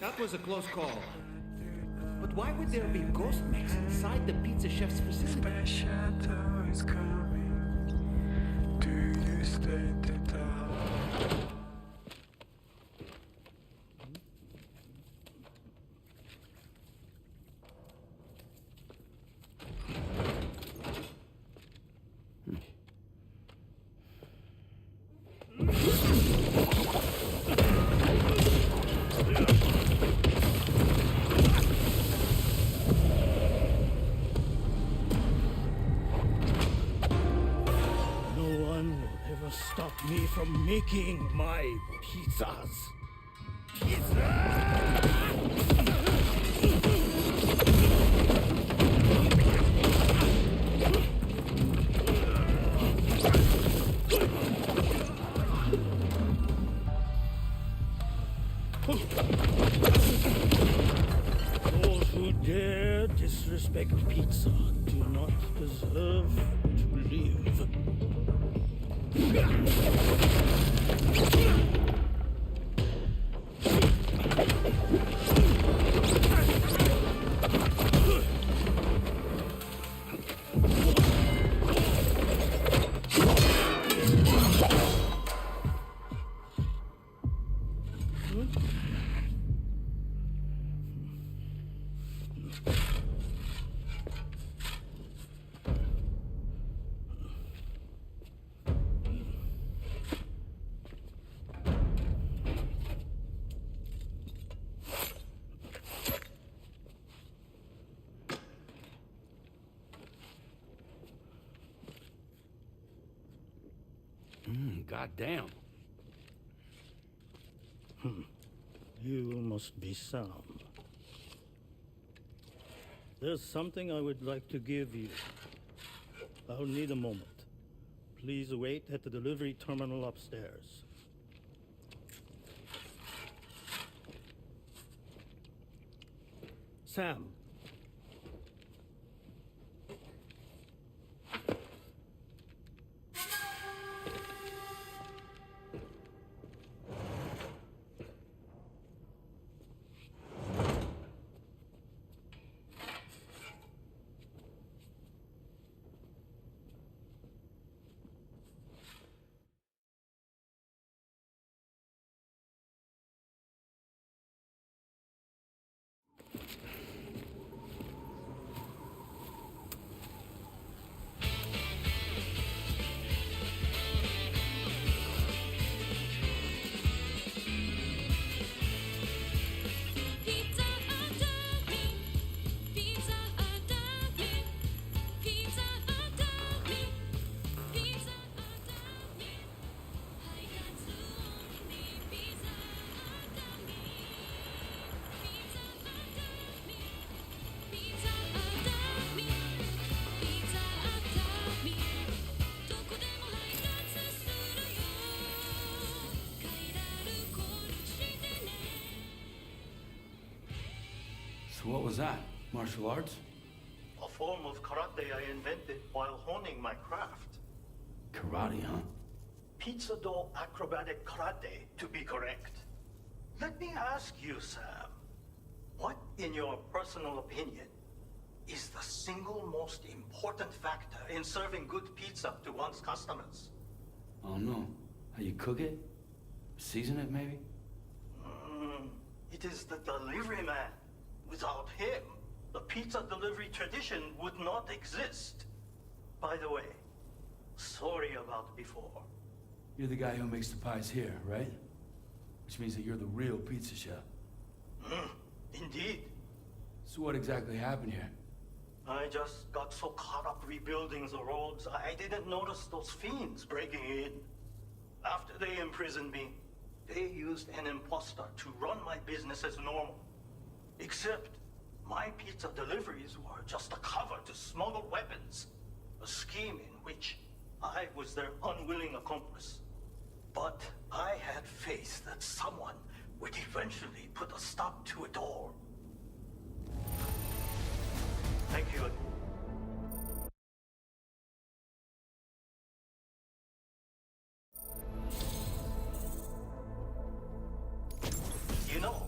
S1: That was a close call. But why would there be ghost mechs inside the pizza chef's facility?
S16: My shadow is coming. Do you stay to die?
S8: Stop me from making my pizzas.
S15: Those who dare disrespect pizza do not deserve to live.
S2: Goddamn.
S15: You must be Sam. There's something I would like to give you. I'll need a moment. Please wait at the delivery terminal upstairs. Sam.
S2: So what was that? Martial arts?
S17: A form of karate I invented while honing my craft.
S2: Karate, huh?
S17: Pizza dough acrobatic karate, to be correct. Let me ask you, Sam. What, in your personal opinion, is the single most important factor in serving good pizza to one's customers?
S2: I don't know. How you cook it? Season it, maybe?
S17: It is the delivery man. Without him, the pizza delivery tradition would not exist. By the way, sorry about before.
S2: You're the guy who makes the pies here, right? Which means that you're the real pizza chef.
S17: Indeed.
S2: So what exactly happened here?
S17: I just got so caught up rebuilding the roads, I didn't notice those fiends breaking in. After they imprisoned me, they used an imposter to run my business as normal. Except, my pizza deliveries were just a cover to smuggle weapons. A scheme in which I was their unwilling accomplice. But I had faith that someone would eventually put a stop to it all. Thank you. You know,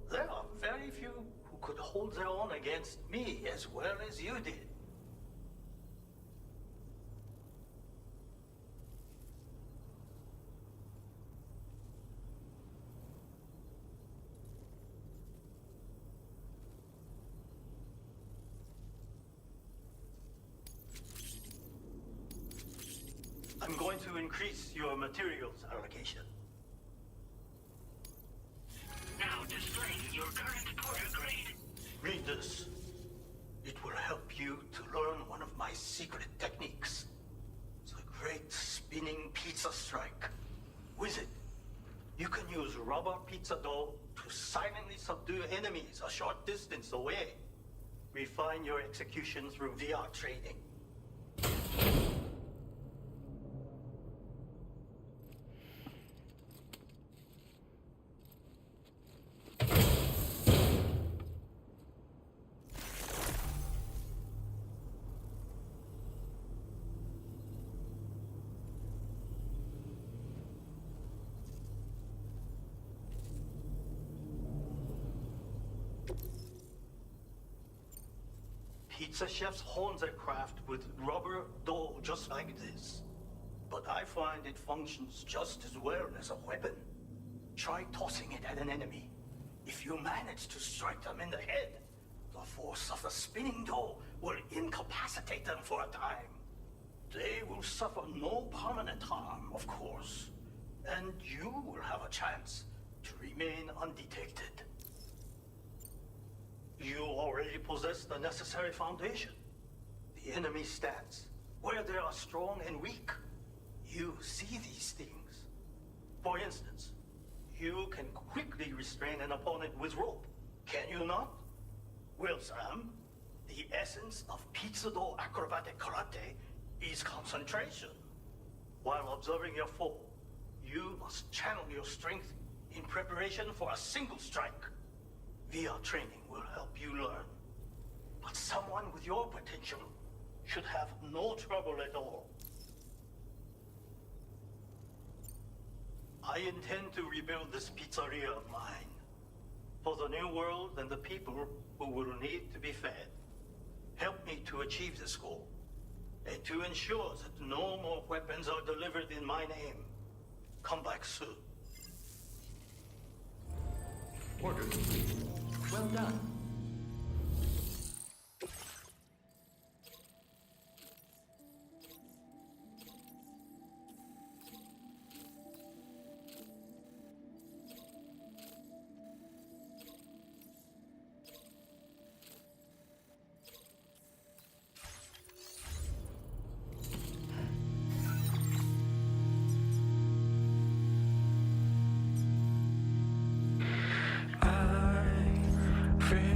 S17: there are very few who could hold their own against me as well as you did. I'm going to increase your materials allocation.
S10: Now displaying your current porter grade.
S17: Read this. It will help you to learn one of my secret techniques. The great spinning pizza strike. With it, you can use rubber pizza dough to silently subdue enemies a short distance away. Refine your execution through VR training. Pizza chefs hone their craft with rubber dough just like this. But I find it functions just as well as a weapon. Try tossing it at an enemy. If you manage to strike them in the head, the force of the spinning dough will incapacitate them for a time. They will suffer no permanent harm, of course. And you will have a chance to remain undetected. You already possess the necessary foundation. The enemy stands where they are strong and weak. You see these things. For instance, you can quickly restrain an opponent with rope, can you not? Well, Sam, the essence of pizza dough acrobatic karate is concentration. While observing your foe, you must channel your strength in preparation for a single strike. VR training will help you learn. But someone with your potential should have no trouble at all. I intend to rebuild this pizzeria of mine for the new world and the people who will need to be fed. Help me to achieve this goal and to ensure that no more weapons are delivered in my name. Come back soon.
S12: Order complete. Well done.
S16: I feel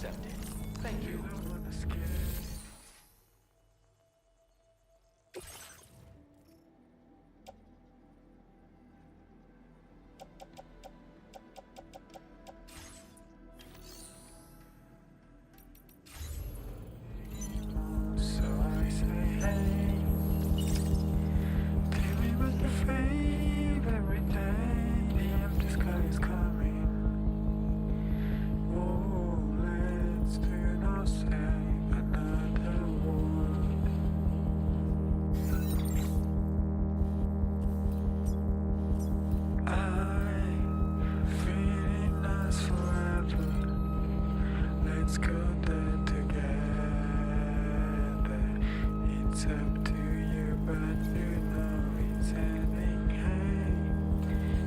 S12: accepted. Thank you.
S16: So I say, hey, tell me what you feel every day. The empty sky is coming. Oh, let's do not say another word. I'm feeling us forever. Let's go there together. It's up to you, but you know it's ending. Hey,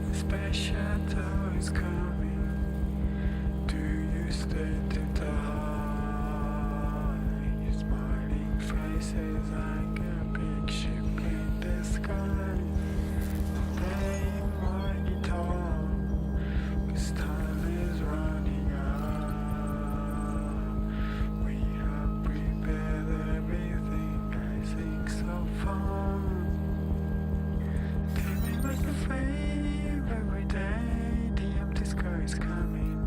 S16: the special tour is coming. Do you stay to die? Your smiling faces like a big ship in the sky. I'm playing my guitar, 'cause time is running out. We have prepared everything, I think so far. Tell me what you feel every day. The empty sky is coming,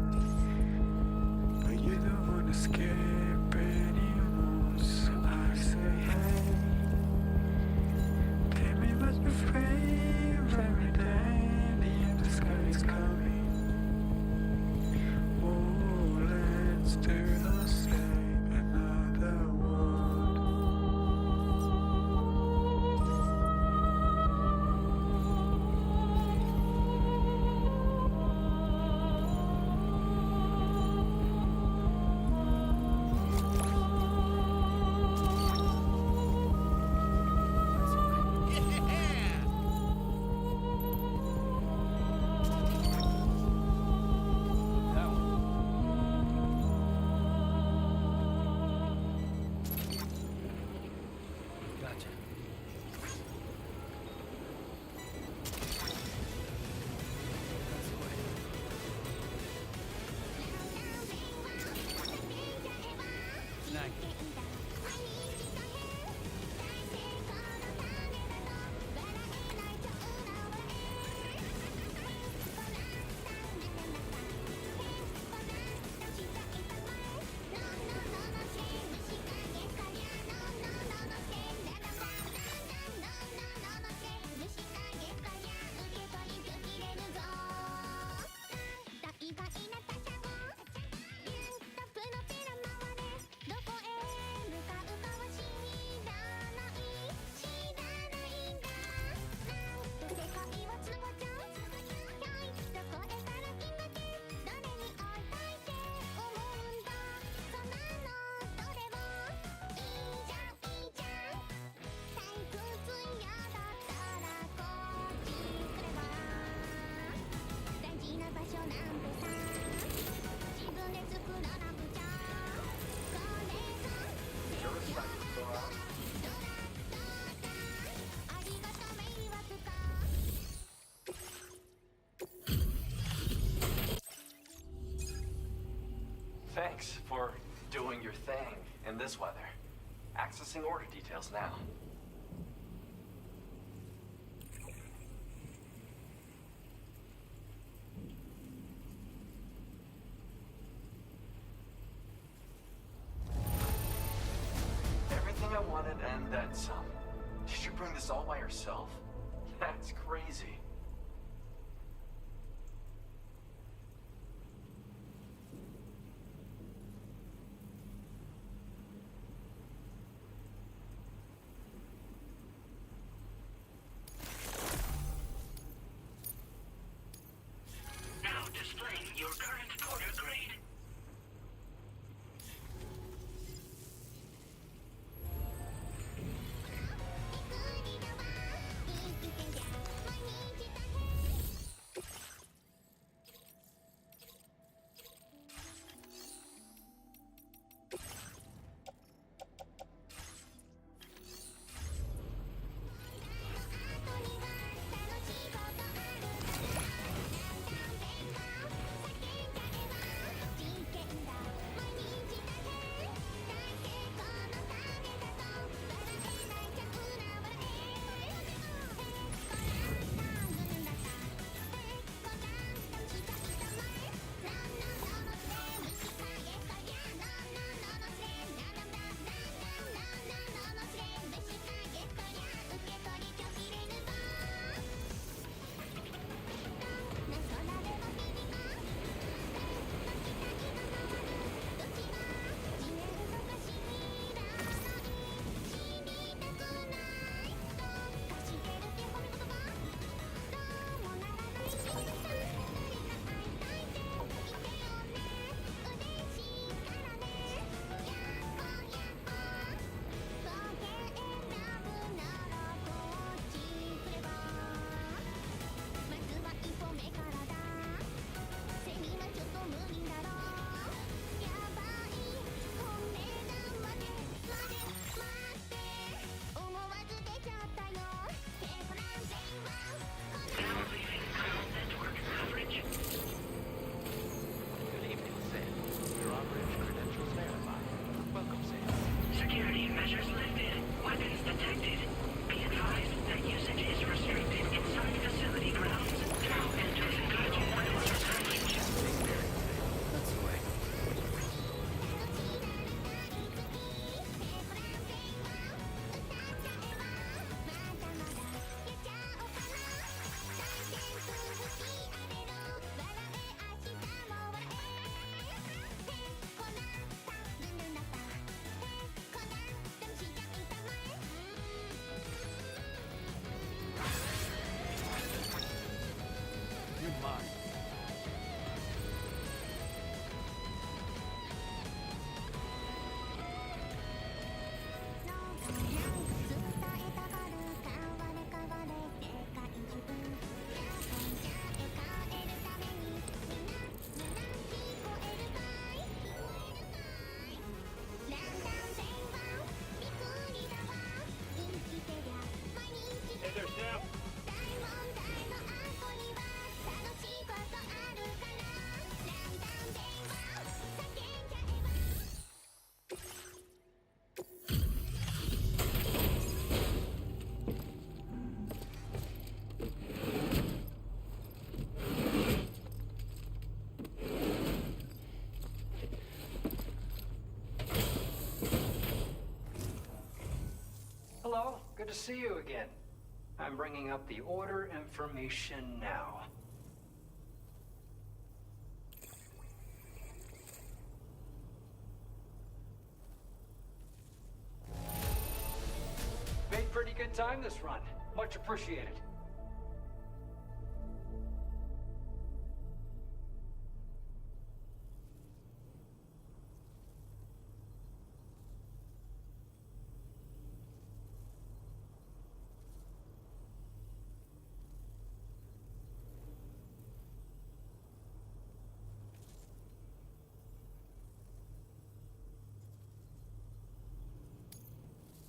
S16: but you don't wanna escape anymore. So I say, hey, tell me what you feel every day. The empty sky is coming. Oh, let's do not say another word.
S2: Gotcha. Snack.
S12: Thanks for doing your thing in this weather. Accessing order details now. Everything I wanted and then some. Did you bring this all by yourself? That's crazy.
S10: Now displaying your current porter grade.
S18: Good to see you again. I'm bringing up the order information now. Made pretty good time this run. Much appreciated.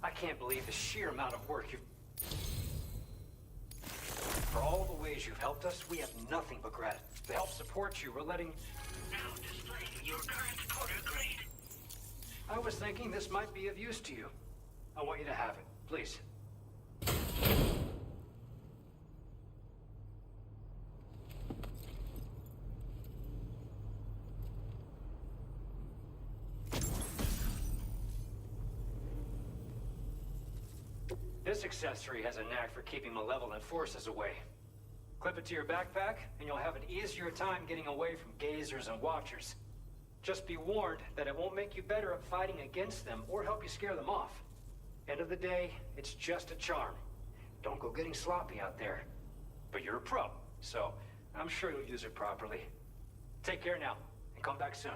S18: I can't believe the sheer amount of work you've... For all the ways you've helped us, we have nothing but gratitude. To help support you, we're letting...
S10: Now displaying your current order grade.
S18: I was thinking this might be of use to you. I want you to have it, please. This accessory has a knack for keeping malevolent forces away. Clip it to your backpack, and you'll have an easier time getting away from gazers and watchers. Just be warned that it won't make you better at fighting against them or help you scare them off. End of the day, it's just a charm. Don't go getting sloppy out there. But you're a pro, so I'm sure you'll use it properly. Take care now, and come back soon.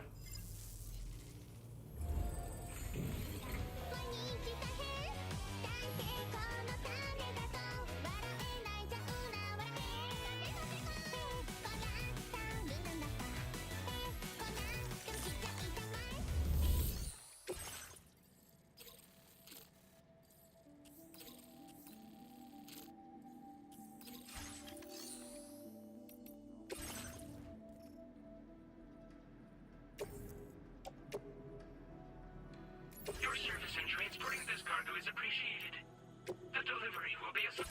S10: Your service in transporting this cargo is appreciated. The delivery will be a...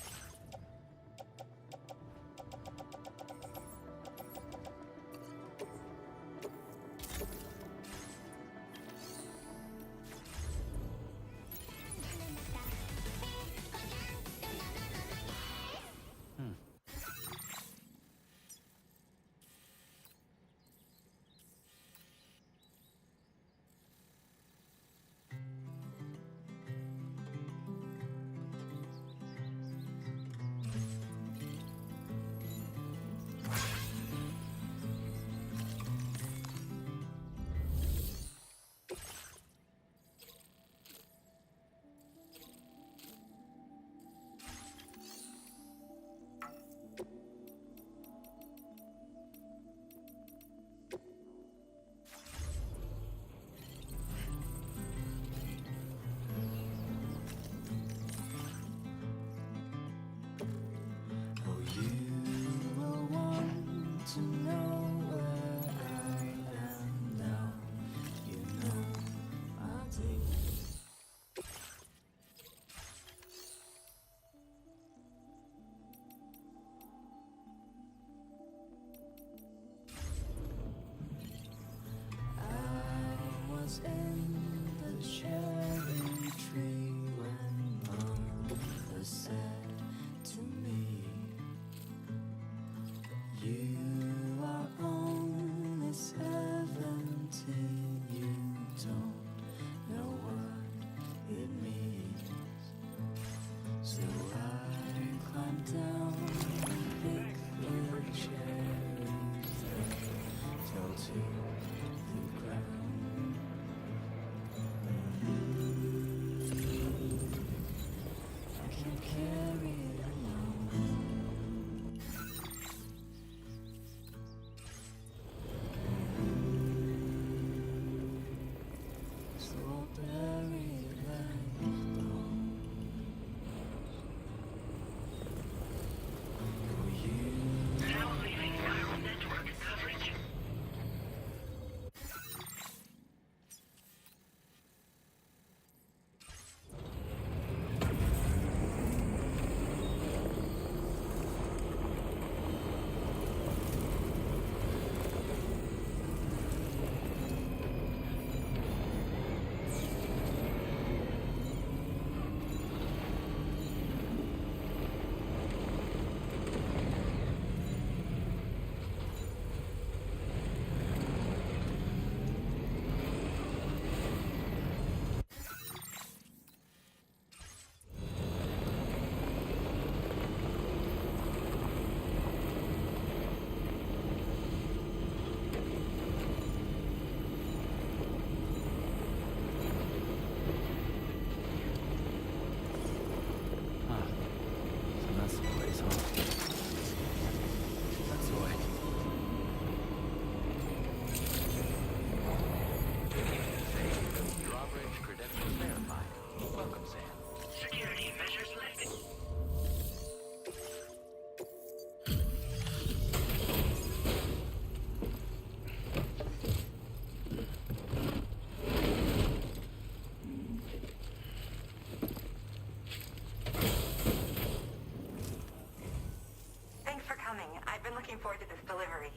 S19: looking forward to this delivery.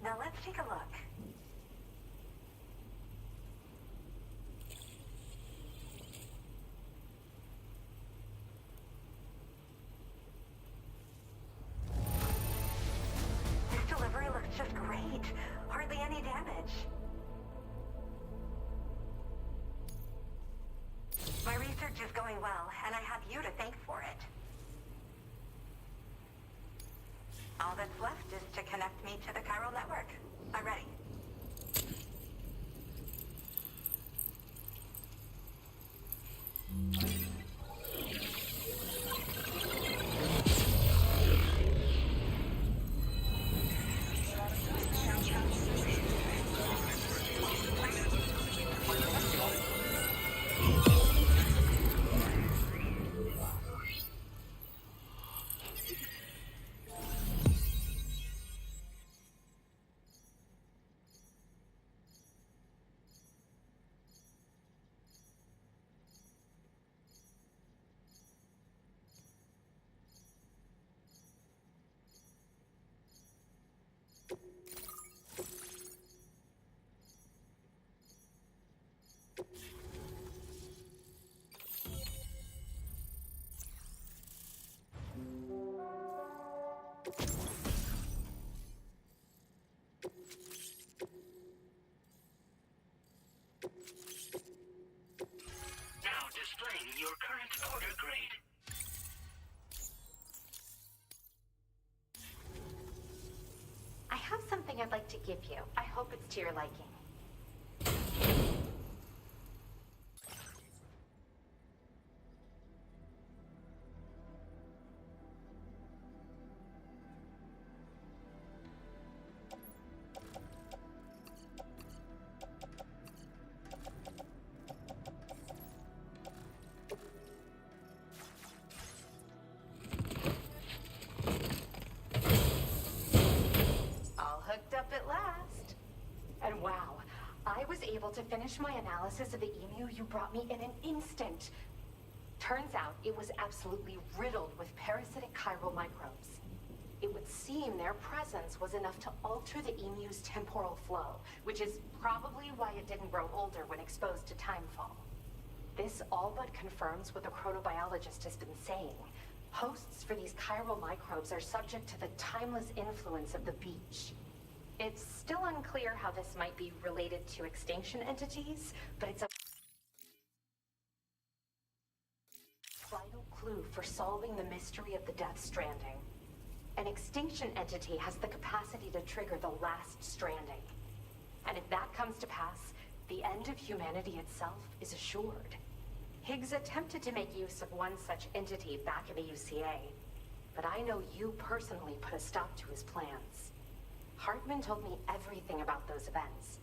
S19: Now let's take a look. This delivery looks just great. Hardly any damage. My research is going well, and I have you to thank for it. All that's left is to connect me to the chiral network. I'm ready.
S10: Now displaying your current order grade.
S19: I have something I'd like to give you. I hope it's to your liking. All hooked up at last. And wow, I was able to finish my analysis of the emu you brought me in an instant. Turns out it was absolutely riddled with parasitic chiral microbes. It would seem their presence was enough to alter the emu's temporal flow, which is probably why it didn't grow older when exposed to timefall. This all but confirms what the chronobiologist has been saying. Hosts for these chiral microbes are subject to the timeless influence of the beach. It's still unclear how this might be related to extinction entities, but it's a vital clue for solving the mystery of the Death Stranding. An extinction entity has the capacity to trigger the last stranding. And if that comes to pass, the end of humanity itself is assured. Higgs attempted to make use of one such entity back in the UCA, but I know you personally put a stop to his plans. Hartman told me everything about those events.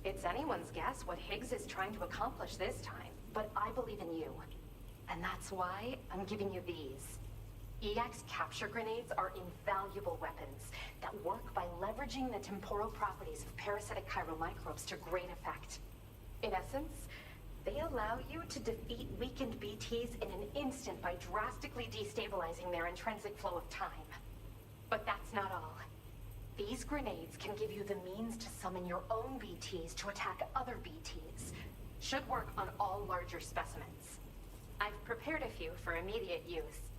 S19: It's anyone's guess what Higgs is trying to accomplish this time, but I believe in you. And that's why I'm giving you these. EX capture grenades are invaluable weapons that work by leveraging the temporal properties of parasitic chiral microbes to great effect. In essence, they allow you to defeat weakened BTs in an instant by drastically destabilizing their intrinsic flow of time. But that's not all. These grenades can give you the means to summon your own BTs to attack other BTs. Should work on all larger specimens. I've prepared a few for immediate use.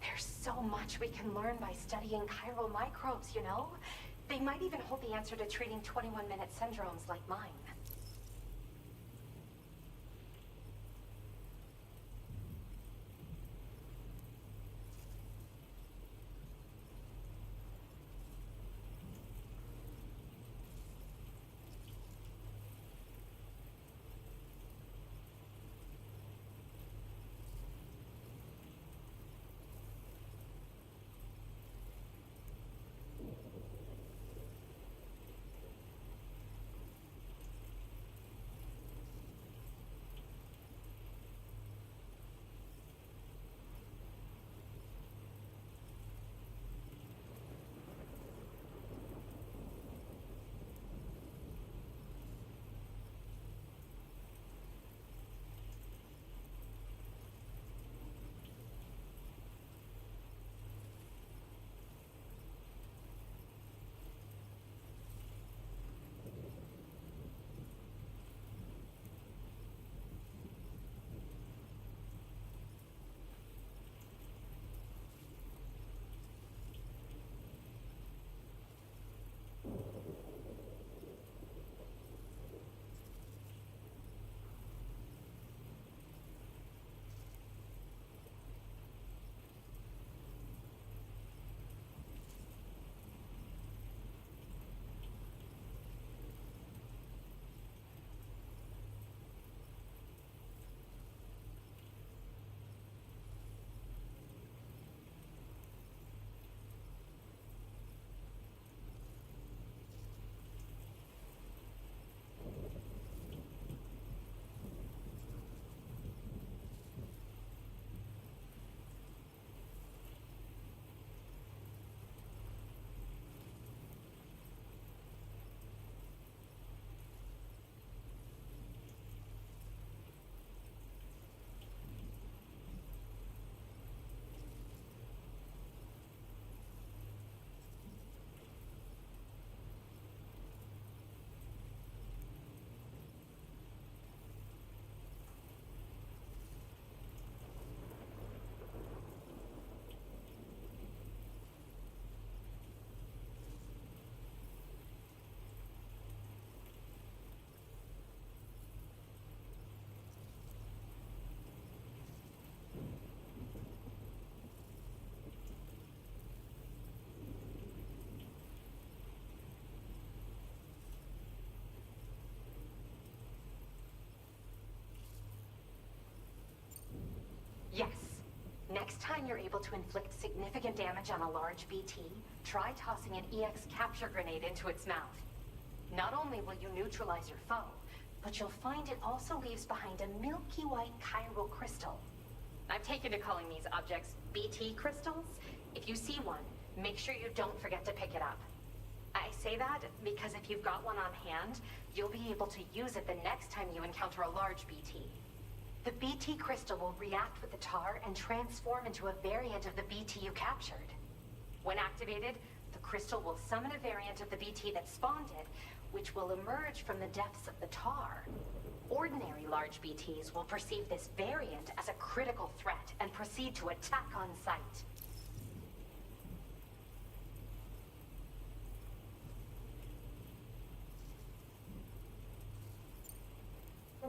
S19: There's so much we can learn by studying chiral microbes, you know? They might even hold the answer to treating 21-minute syndromes like mine. Next time you're able to inflict significant damage on a large BT, try tossing an EX capture grenade into its mouth. Not only will you neutralize your foe, but you'll find it also leaves behind a milky white chiral crystal. I've taken to calling these objects BT crystals. If you see one, make sure you don't forget to pick it up. I say that because if you've got one on hand, you'll be able to use it the next time you encounter a large BT. The BT crystal will react with the tar and transform into a variant of the BT you captured. When activated, the crystal will summon a variant of the BT that spawned it, which will emerge from the depths of the tar. Ordinary large BTs will perceive this variant as a critical threat and proceed to attack on sight.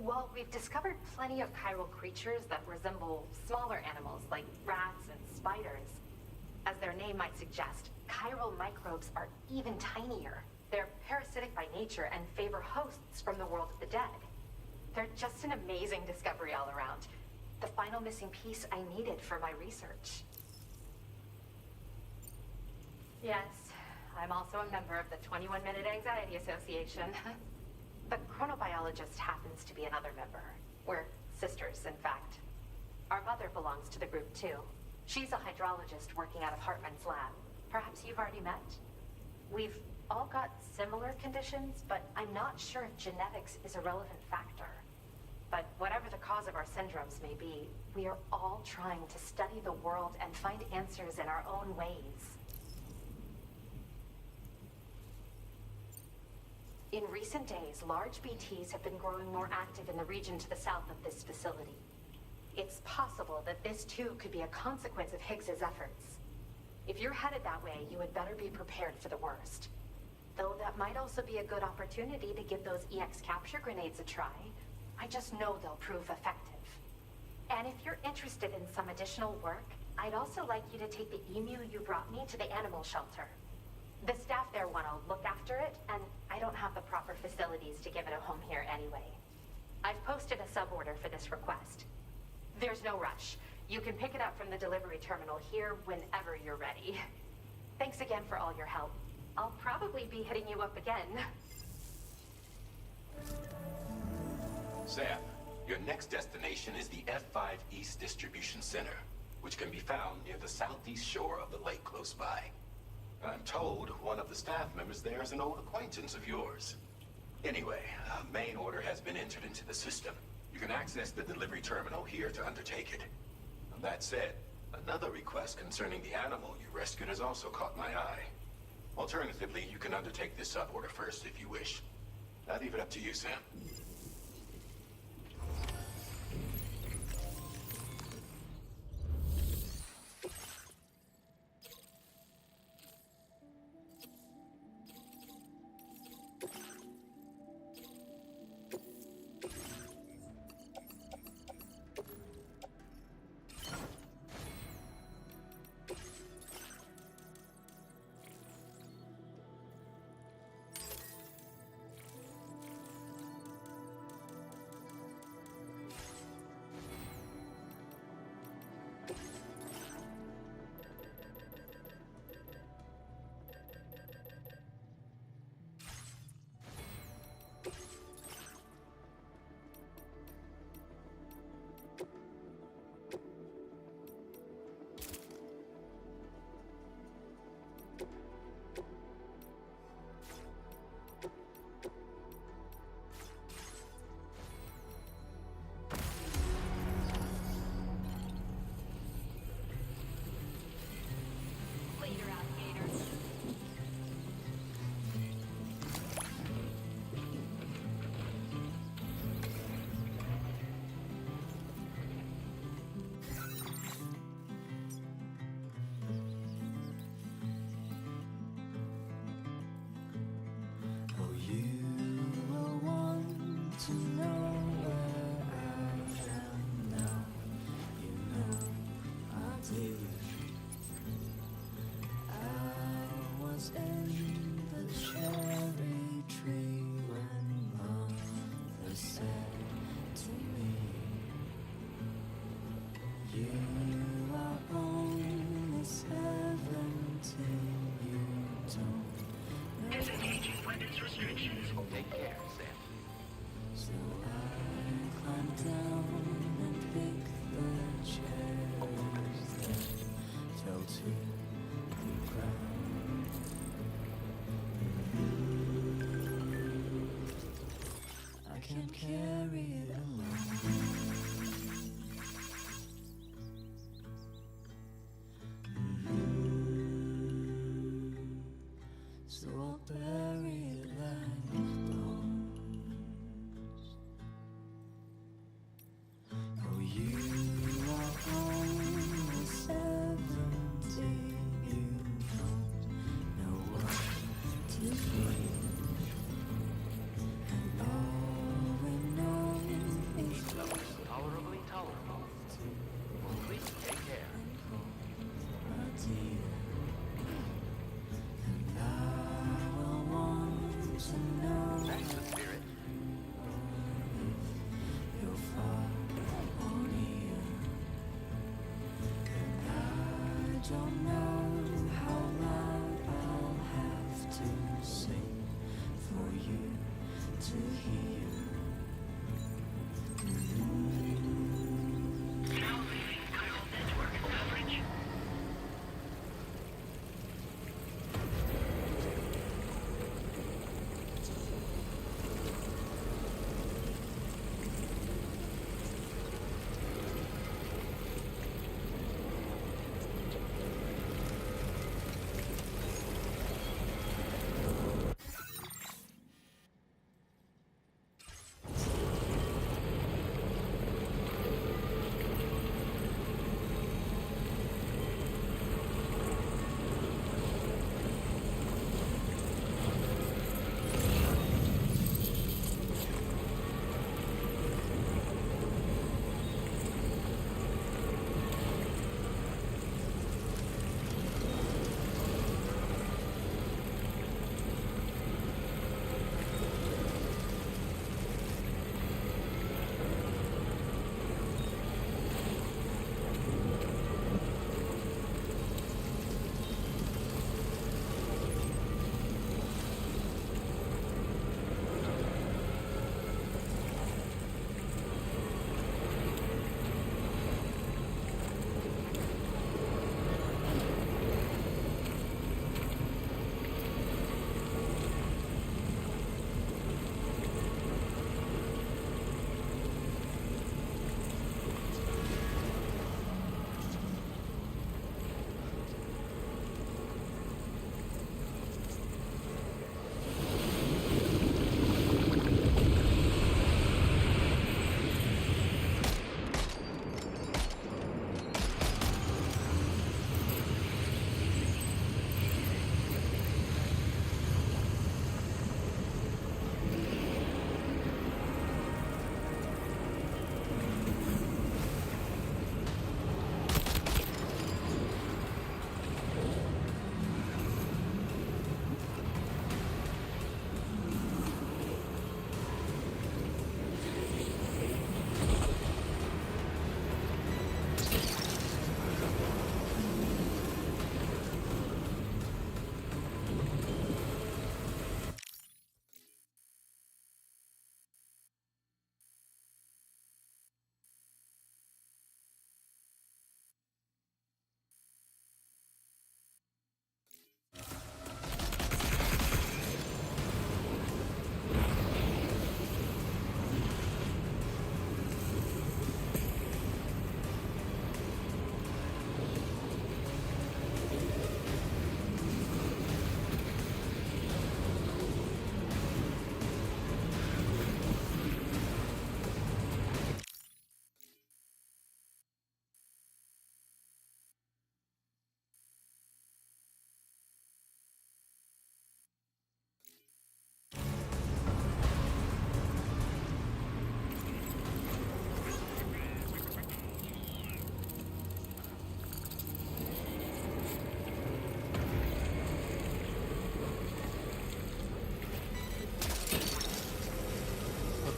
S19: While we've discovered plenty of chiral creatures that resemble smaller animals like rats and spiders, as their name might suggest, chiral microbes are even tinier. They're parasitic by nature and favor hosts from the world of the dead. They're just an amazing discovery all around. The final missing piece I needed for my research. Yes, I'm also a member of the 21-Minute Anxiety Association. The chronobiologist happens to be another member. We're sisters, in fact. Our mother belongs to the group, too. She's a hydrologist working out of Hartman's lab. Perhaps you've already met? We've all got similar conditions, but I'm not sure if genetics is a relevant factor. But whatever the cause of our syndromes may be, we are all trying to study the world and find answers in our own ways. In recent days, large BTs have been growing more active in the region to the south of this facility. It's possible that this too could be a consequence of Higgs's efforts. If you're headed that way, you had better be prepared for the worst. Though that might also be a good opportunity to give those EX capture grenades a try. I just know they'll prove effective. And if you're interested in some additional work, I'd also like you to take the emu you brought me to the animal shelter. The staff there want to look after it, and I don't have the proper facilities to give it a home here anyway. I've posted a suborder for this request. There's no rush. You can pick it up from the delivery terminal here whenever you're ready. Thanks again for all your help. I'll probably be hitting you up again.
S9: Sam, your next destination is the F5 East Distribution Center, which can be found near the southeast shore of the lake close by. I'm told one of the staff members there is an old acquaintance of yours. Anyway, a main order has been entered into the system. You can access the delivery terminal here to undertake it. That said, another request concerning the animal you rescued has also caught my eye. Alternatively, you can undertake this suborder first if you wish. I'll leave it up to you, Sam.
S10: access restrictions.
S9: Take care, Sam.
S11: So I climbed down and picked the chairs that fell to the ground. I can't carry it alone. So I'll bury it like bones. Oh, you are only 70. You don't know what to feel. And all we know is
S9: Tolerably tolerable. Please take care.
S11: a deal. And I will want to know
S9: That's the spirit.
S11: if you're far or near. And I don't know how loud I'll have to sing for you to hear.
S10: Now leaving Chiral network coverage.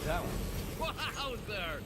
S2: that one.
S1: Wowzer!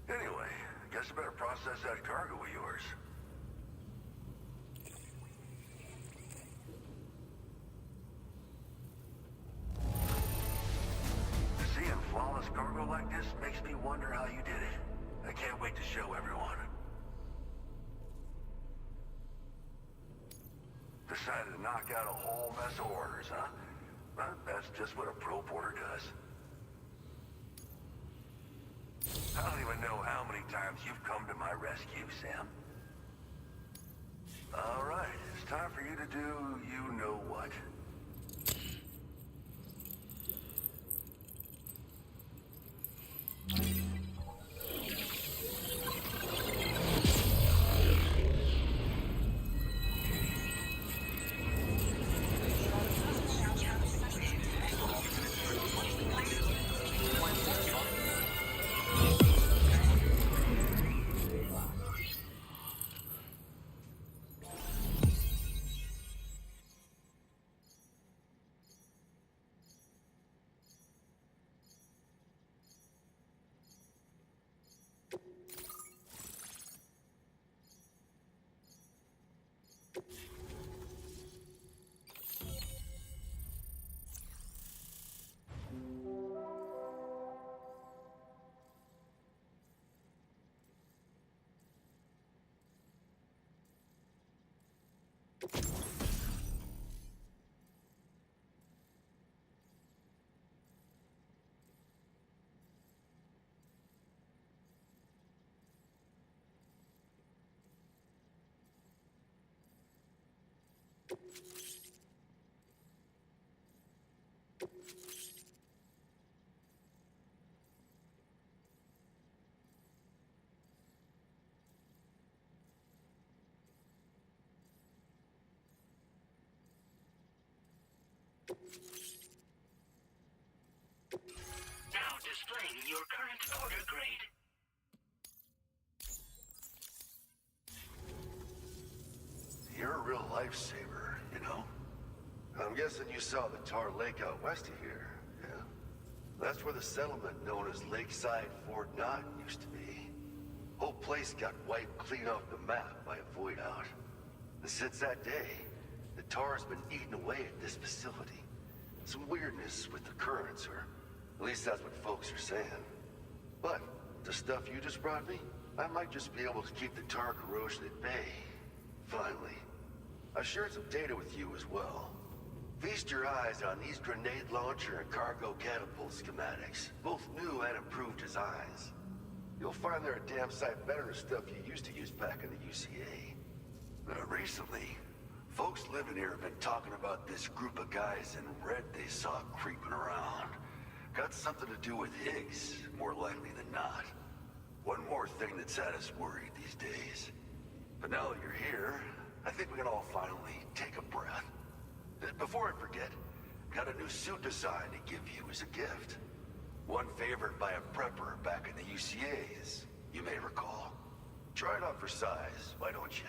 S14: Anyway, guess I better process that cargo of yours. Seeing flawless cargo like this makes me wonder how you did it. I can't wait to show everyone. Decided to knock out a whole mess of orders, huh? Well, that's just what a pro porter does. I don't even know how many times you've come to my rescue, Sam. All right, it's time for you to do you-know-what.
S10: Now displaying your current order grade.
S14: You're a real lifesaver, you know? I'm guessing you saw the Tar Lake out west of here, yeah? That's where the settlement known as Lakeside Fort Knott used to be. Whole place got wiped clean off the map by a void out. And since that day, the tar's been eating away at this facility. Some weirdness with the currents, or at least that's what folks are saying. But the stuff you just brought me, I might just be able to keep the tar corrosion at bay. Finally. I shared some data with you as well. Feast your eyes on these grenade launcher and cargo catapult schematics, both new and improved designs. You'll find they're a damn sight better than stuff you used to use back in the UCA. Recently, folks living here have been talking about this group of guys in red they saw creeping around. Got something to do with Higgs, more likely than not. One more thing that's had us worried these days. But now that you're here, I think we can all finally take a breath. Before I forget, got a new suit design to give you as a gift. One favored by a prepper back in the UCAs, you may recall. Try it on for size, why don't you?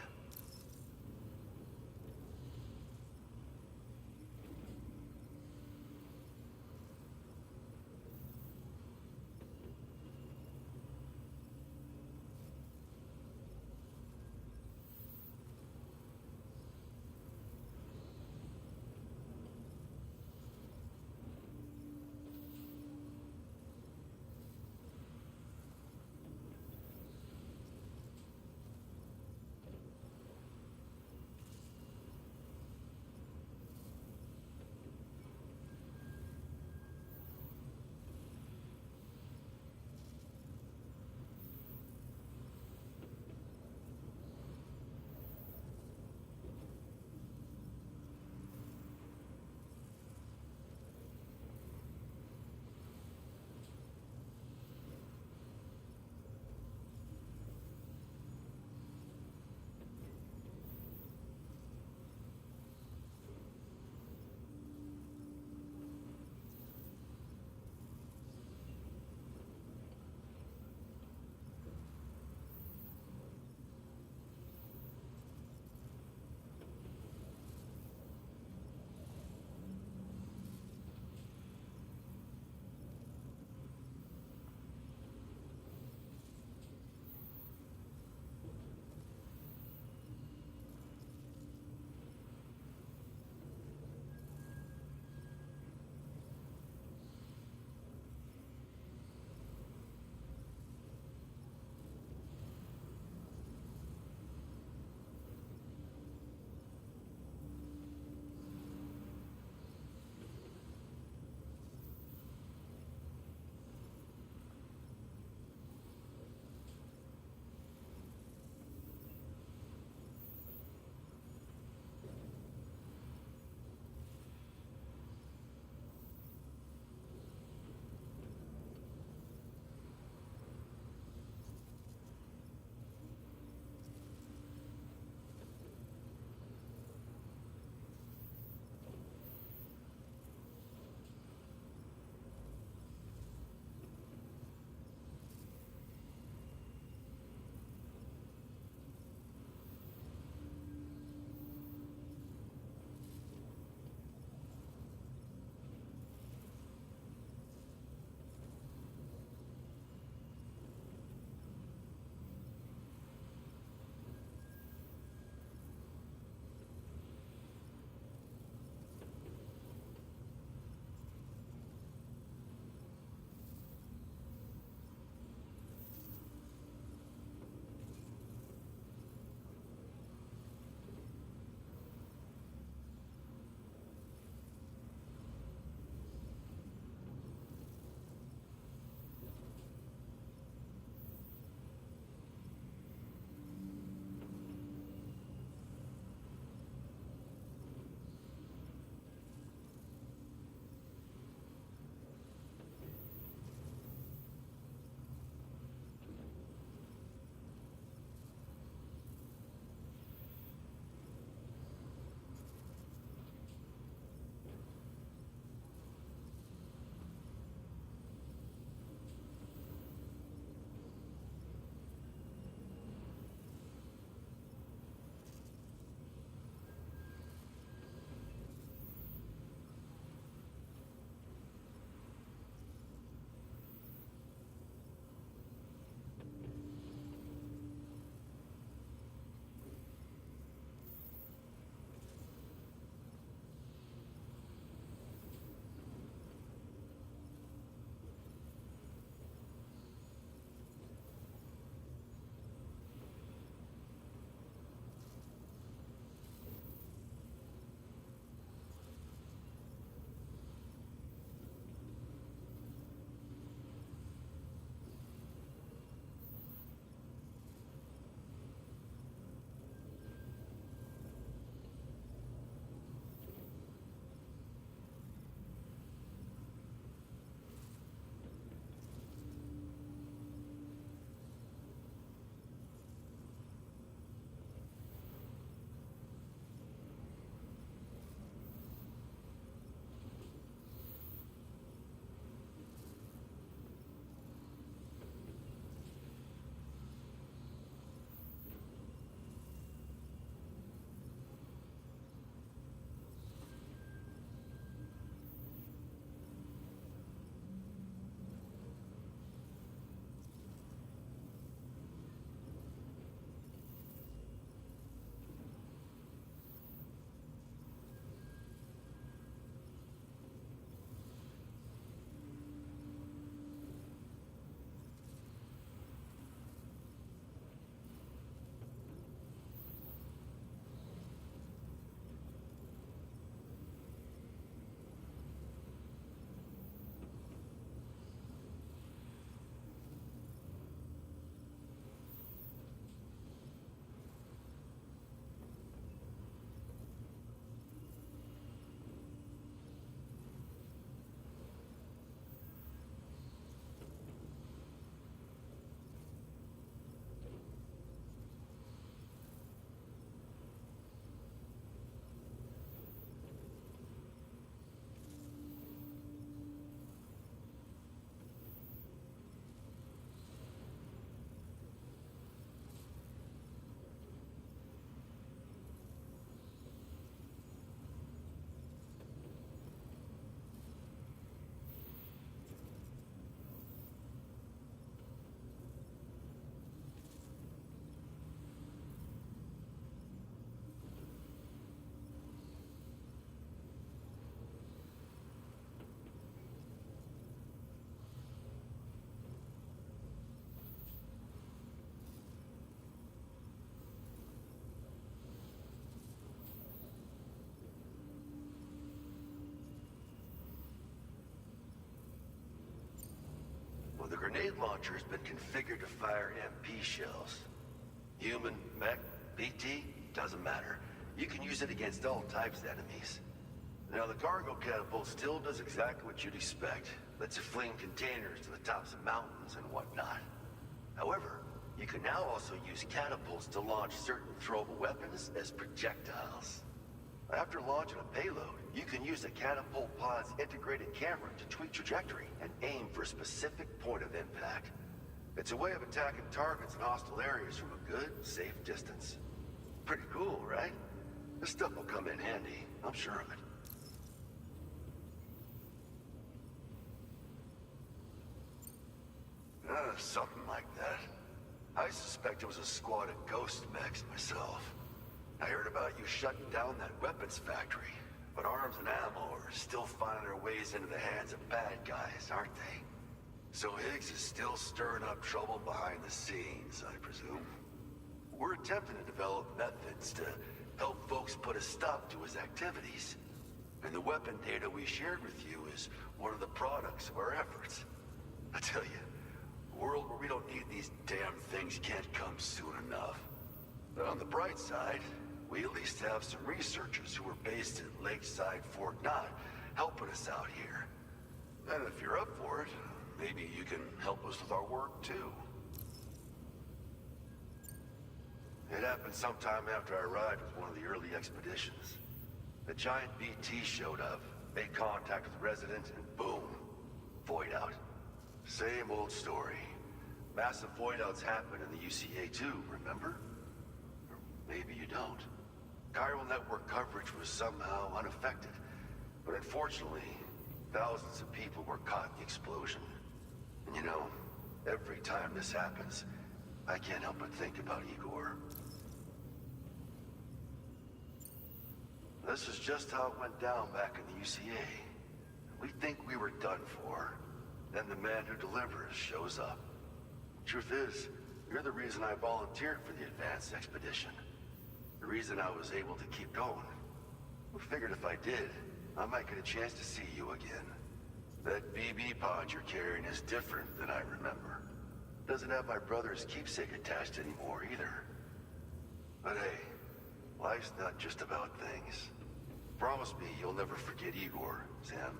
S20: grenade launcher has been configured to fire MP shells. Human, mech, BT, doesn't matter. You can use it against all types of enemies. Now, the cargo catapult still does exactly what you'd expect. Lets you fling containers to the tops of mountains and whatnot. However, you can now also use catapults to launch certain throwable weapons as projectiles. After launching a payload, you can use the catapult pod's integrated camera to tweak trajectory and aim for a specific point of impact. It's a way of attacking targets in hostile areas from a good, safe distance. Pretty cool, right? This stuff will come in handy, I'm sure of it. Something like that. I suspect it was a squad of ghost mechs myself. I heard about you shutting down that weapons factory, but arms and ammo are still finding their ways into the hands of bad guys, aren't they? So Higgs is still stirring up trouble behind the scenes, I presume. We're attempting to develop methods to help folks put a stop to his activities. And the weapon data we shared with you is one of the products of our efforts. I tell you, a world where we don't need these damn things can't come soon enough. But on the bright side, we at least have some researchers who are based at Lakeside Fort Knott helping us out here. And if you're up for it, maybe you can help us with our work too. It happened sometime after I arrived with one of the early expeditions. A giant BT showed up, made contact with the resident, and boom, void out. Same old story. Massive void outs happen in the UCA too, remember? Or maybe you don't. Chiral network coverage was somehow unaffected, but unfortunately, thousands of people were caught in the explosion. And you know, every time this happens, I can't help but think about Igor. This is just how it went down back in the UCA. We think we were done for. Then the man who delivers shows up. Truth is, you're the reason I volunteered for the advanced expedition. The reason I was able to keep going. We figured if I did, I might get a chance to see you again. That BB pod you're carrying is different than I remember. Doesn't have my brother's keepsake attached anymore either. But hey, life's not just about things. Promise me you'll never forget Igor, Sam.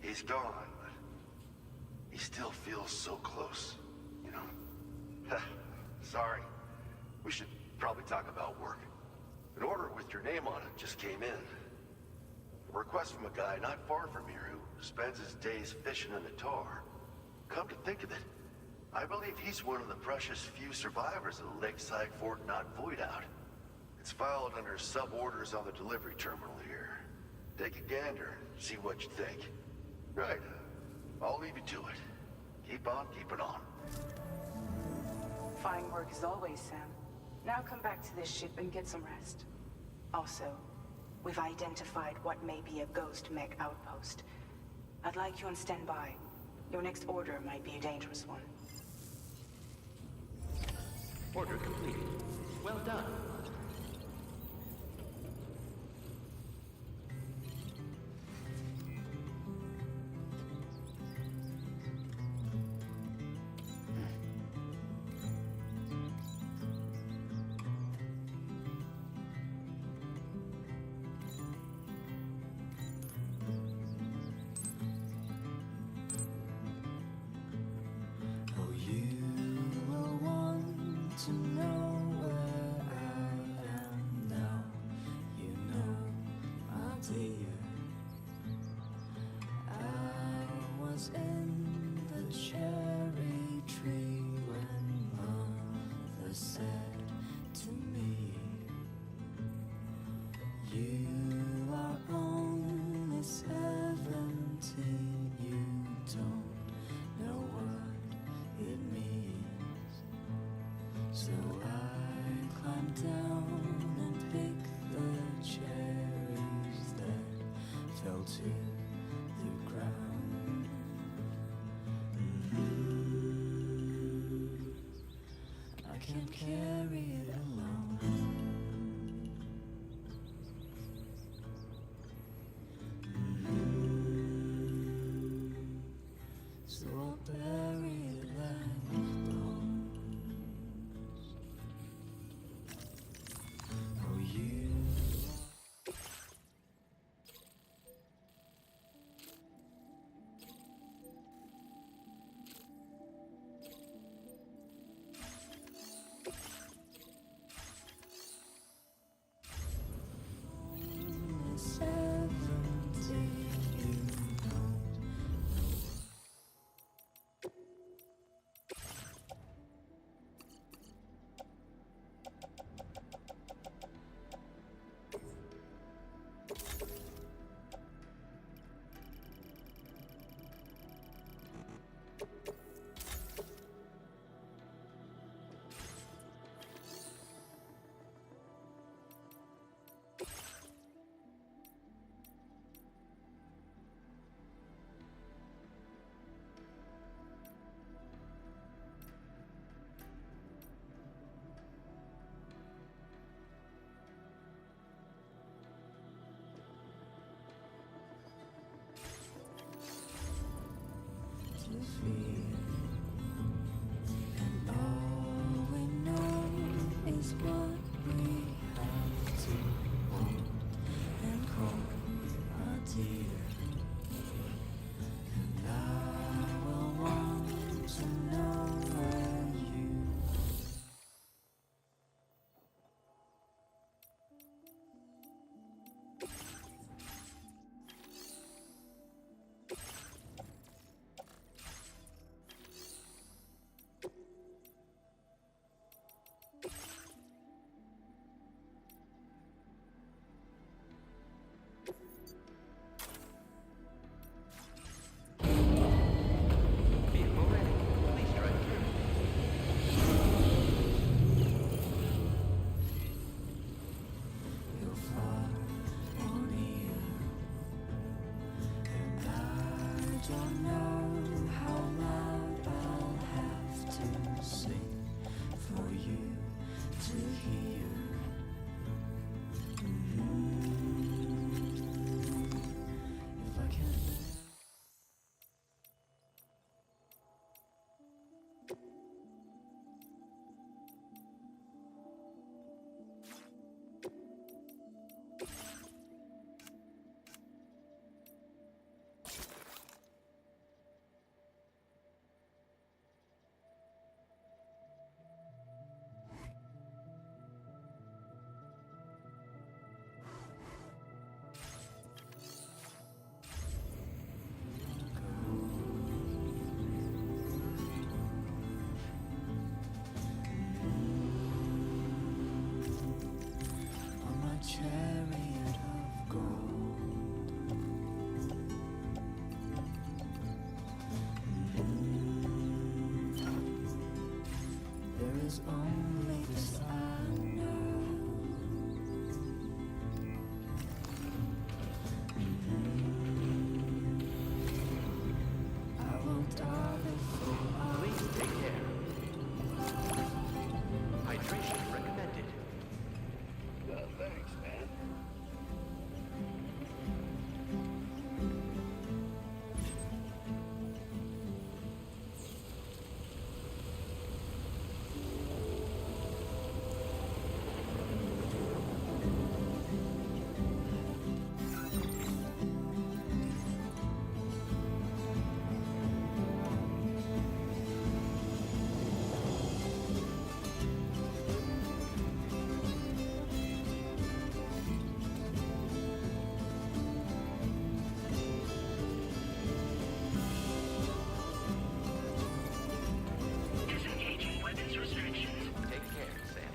S20: He's gone, but he still feels so close, you know? Sorry. We should probably talk about work. An order with your name on it just came in. A request from a guy not far from here who spends his days fishing in the tar. Come to think of it, I believe he's one of the precious few survivors of the Lakeside Fort Knott void out. It's filed under sub-orders on the delivery terminal here. Take a gander and see what you think. Right. I'll leave you to it. Keep on keeping on.
S6: Fine work as always, Sam. Now come back to this ship and get some rest. Also, we've identified what may be a ghost mech outpost. I'd like you on standby. Your next order might be a dangerous one.
S1: Order completed. Well done.
S16: Oh, you will want to know where I am now. You know, my dear, I was in the cherry tree when mother said to me, you are only 17, you don't know what it means. So I climbed down and picked the cherries that fell to the ground. I can't carry it alone. So I'll bury it
S11: is what we have to hold and call our dear. And I will want to know where you.
S1: Vehicle ready. Please drive through.
S11: You're far or near, and I don't know how loud I'll have to sing for you to hear. If I can. On my chariot of gold. There is only this I know. I will die before I.
S1: Please take care. Hydration recommended.
S2: Thanks, man.
S10: Disengaging weapons restrictions.
S1: Take care, Sam.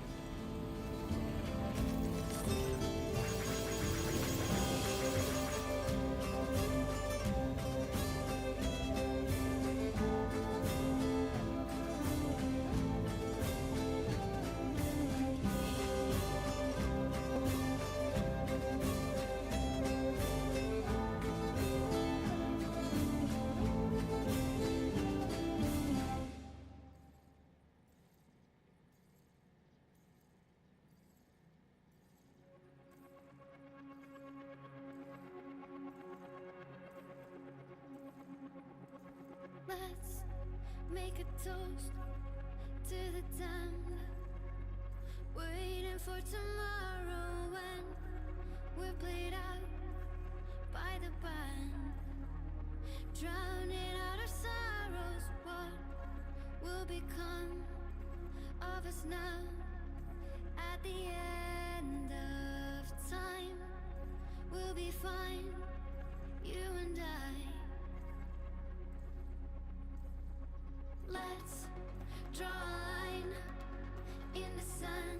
S11: Let's make a toast to the damned. Waiting for tomorrow when we're played out by the band. Drowning out our sorrows, what will become of us now? At the end of time, we'll be fine, you and I. Let's draw a line in the sand.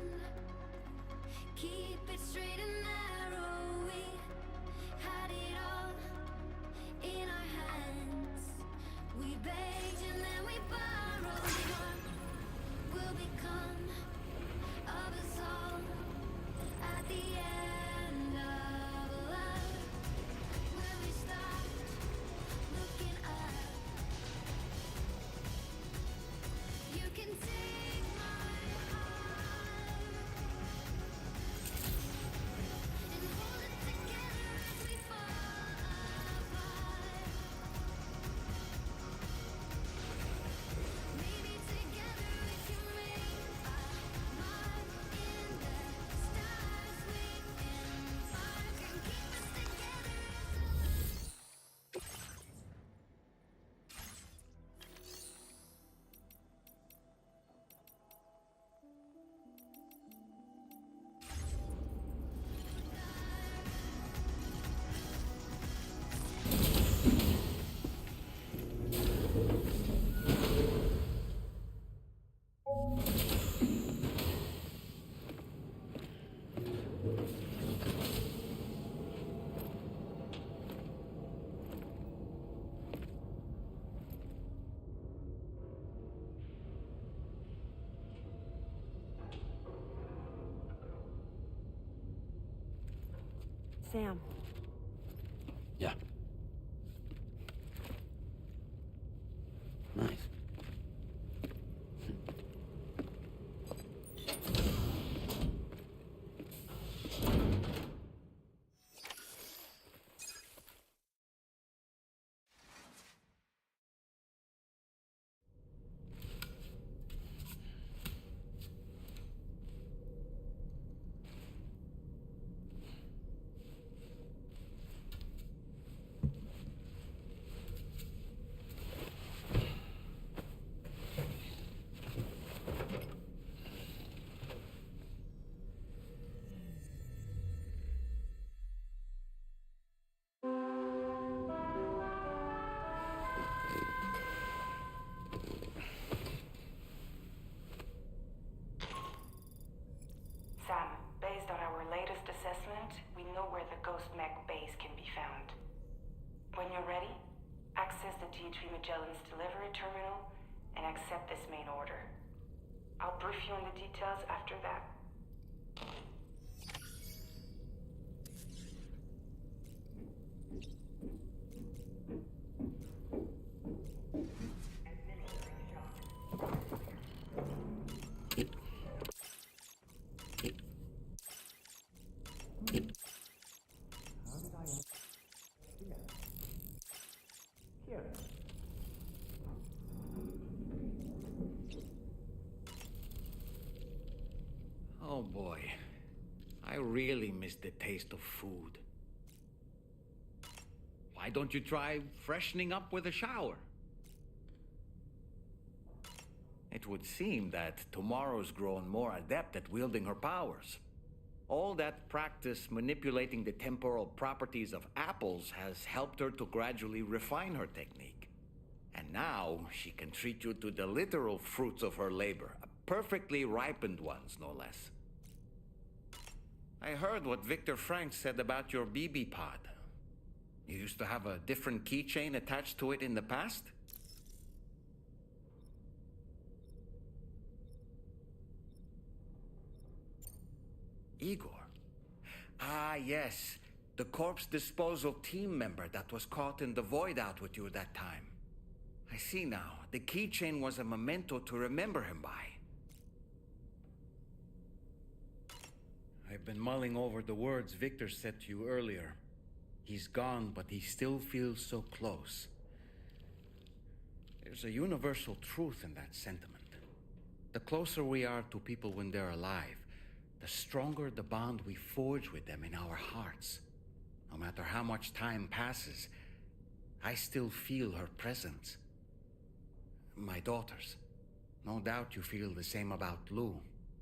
S11: Keep it straight and narrow. We had it all in our hands. We begged and then we borrowed. What will become of us all at the end of love? When we stop looking up, you can
S21: Sam.
S2: Yeah. Nice.
S5: Sam, based on our latest assessment, we know where the Ghost Mech base can be found. When you're ready, access the T3 Magellan's delivery terminal and accept this main order. I'll brief you on the details after that.
S1: Oh boy, I really miss the taste of food. Why don't you try freshening up with a shower? It would seem that Tomorrow's grown more adept at wielding her powers. All that practice manipulating the temporal properties of apples has helped her to gradually refine her technique. And now she can treat you to the literal fruits of her labor, perfectly ripened ones, no less. I heard what Victor Frank said about your BB pod. You used to have a different keychain attached to it in the past? Igor. Ah, yes. The corpse disposal team member that was caught in the void out with you that time. I see now. The keychain was a memento to remember him by. I've been mulling over the words Victor said to you earlier. He's gone, but he still feels so close. There's a universal truth in that sentiment. The closer we are to people when they're alive, the stronger the bond we forge with them in our hearts. No matter how much time passes, I still feel her presence. My daughters. No doubt you feel the same about Lou.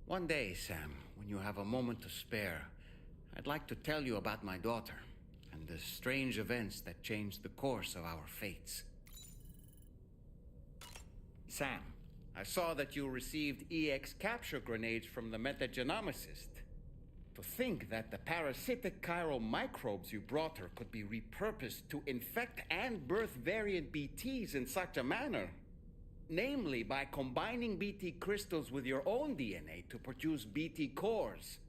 S1: One day, Sam, when you have a moment to spare, I'd like to tell you about my daughter and the strange events that changed the course of our fates. Sam, I saw that you received EX capture grenades from the metagenomicist. To think that the parasitic chiral microbes you brought her could be repurposed to infect and birth variant BTs in such a manner. Namely, by combining BT crystals with your own DNA to produce BT cores.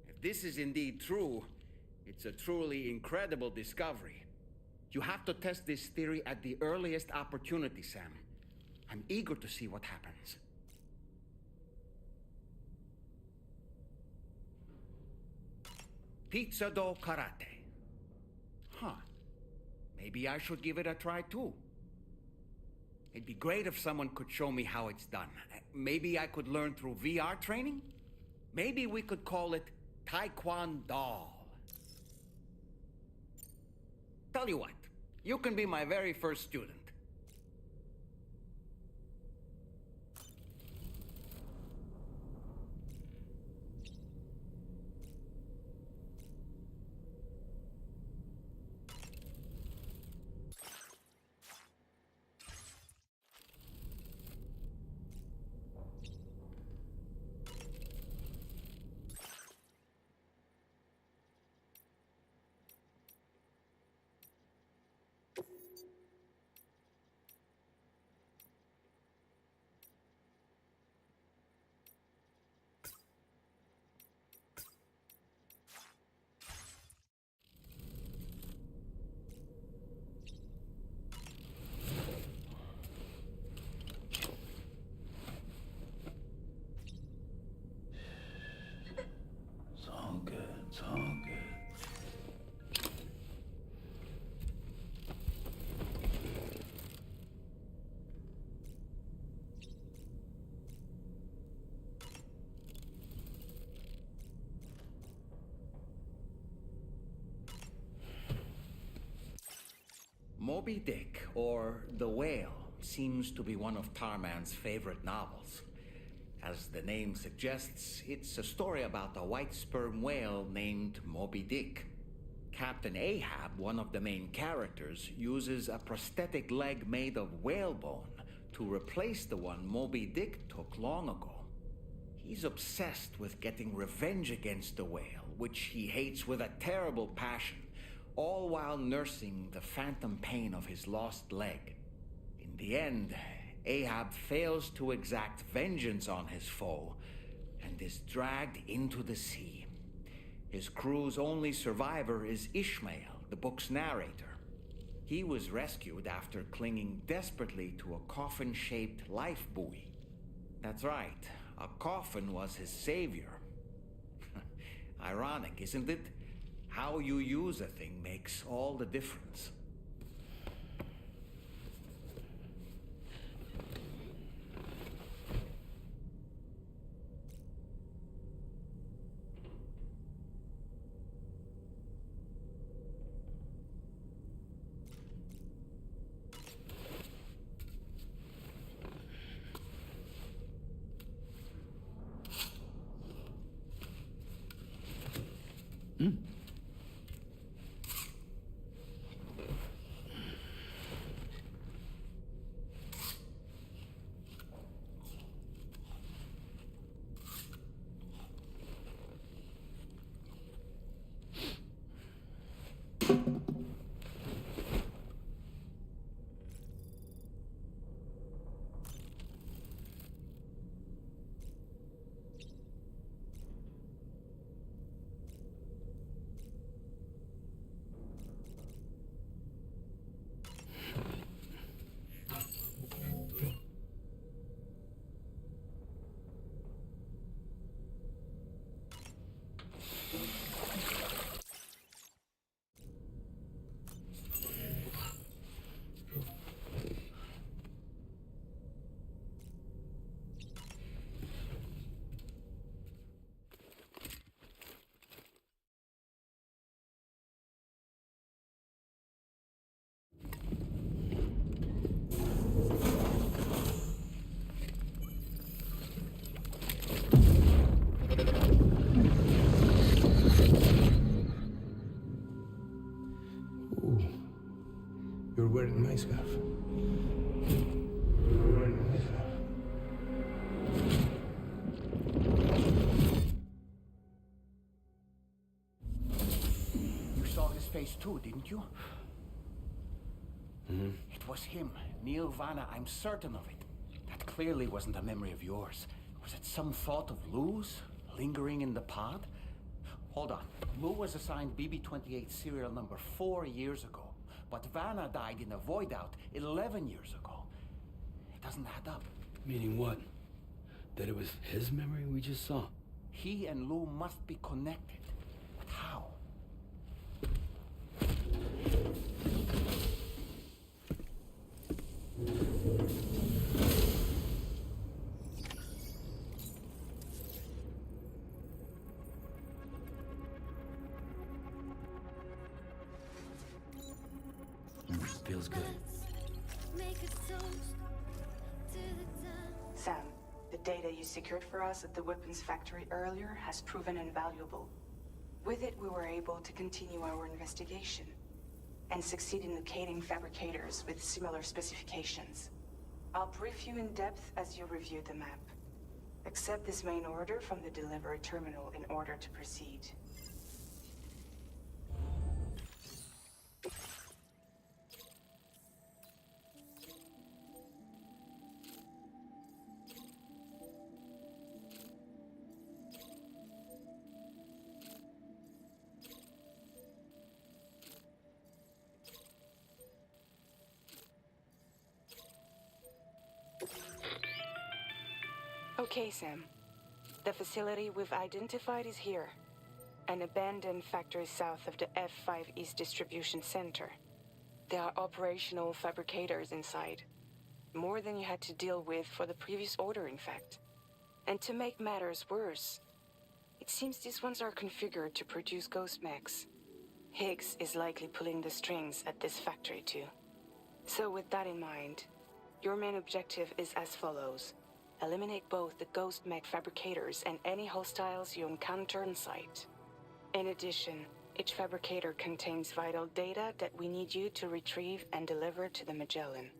S1: If this is indeed true, it's a truly incredible discovery. You have to test this theory at the earliest opportunity, Sam. I'm eager to see what happens. Pizza dough karate. Huh. Maybe I should give it a try too. It'd be great if someone could show me how it's done. Maybe I could learn through VR training? Maybe we could call it Taekwondo. Tell you what, you can be my very first student. Moby Dick, or The Whale, seems to be one of Tarman's favorite novels. As the name suggests, it's a story about a white sperm whale named Moby Dick. Captain Ahab, one of the main characters, uses a prosthetic leg made of whalebone to replace the one Moby Dick took long ago. He's obsessed with getting revenge against the whale, which he hates with a terrible passion, all while nursing the phantom pain of his lost leg. In the end, Ahab fails to exact vengeance on his foe and is dragged into the sea. His crew's only survivor is Ishmael, the book's narrator. He was rescued after clinging desperately to a coffin-shaped life buoy. That's right, a coffin was his savior. Ironic, isn't it? How you use a thing makes all the difference.
S21: You're wearing my scarf. You're wearing my scarf.
S1: You saw his face too, didn't you?
S2: Mm-hmm.
S1: It was him, Neil Vanna, I'm certain of it. That clearly wasn't a memory of yours. Was it some thought of Lou's, lingering in the pod? Hold on. Lou was assigned BB-28 serial number 4 years ago. But Vanna died in a void out 11 years ago. It doesn't add up.
S2: Meaning what? That it was his memory we just saw?
S1: He and Lou must be connected. But how?
S2: Feels good.
S6: Sam, the data you secured for us at the weapons factory earlier has proven invaluable. With it, we were able to continue our investigation and succeed in locating fabricators with similar specifications. I'll brief you in depth as you review the map. Accept this main order from the delivery terminal in order to proceed. Okay, Sam. The facility we've identified is here. An abandoned factory south of the F5 East Distribution Center. There are operational fabricators inside. More than you had to deal with for the previous order, in fact. And to make matters worse, it seems these ones are configured to produce ghost mechs. Higgs is likely pulling the strings at this factory too. So with that in mind, your main objective is as follows. Eliminate both the ghost mech fabricators and any hostiles you encounter in sight. In addition, each fabricator contains vital data that we need you to retrieve and deliver to the Magellan.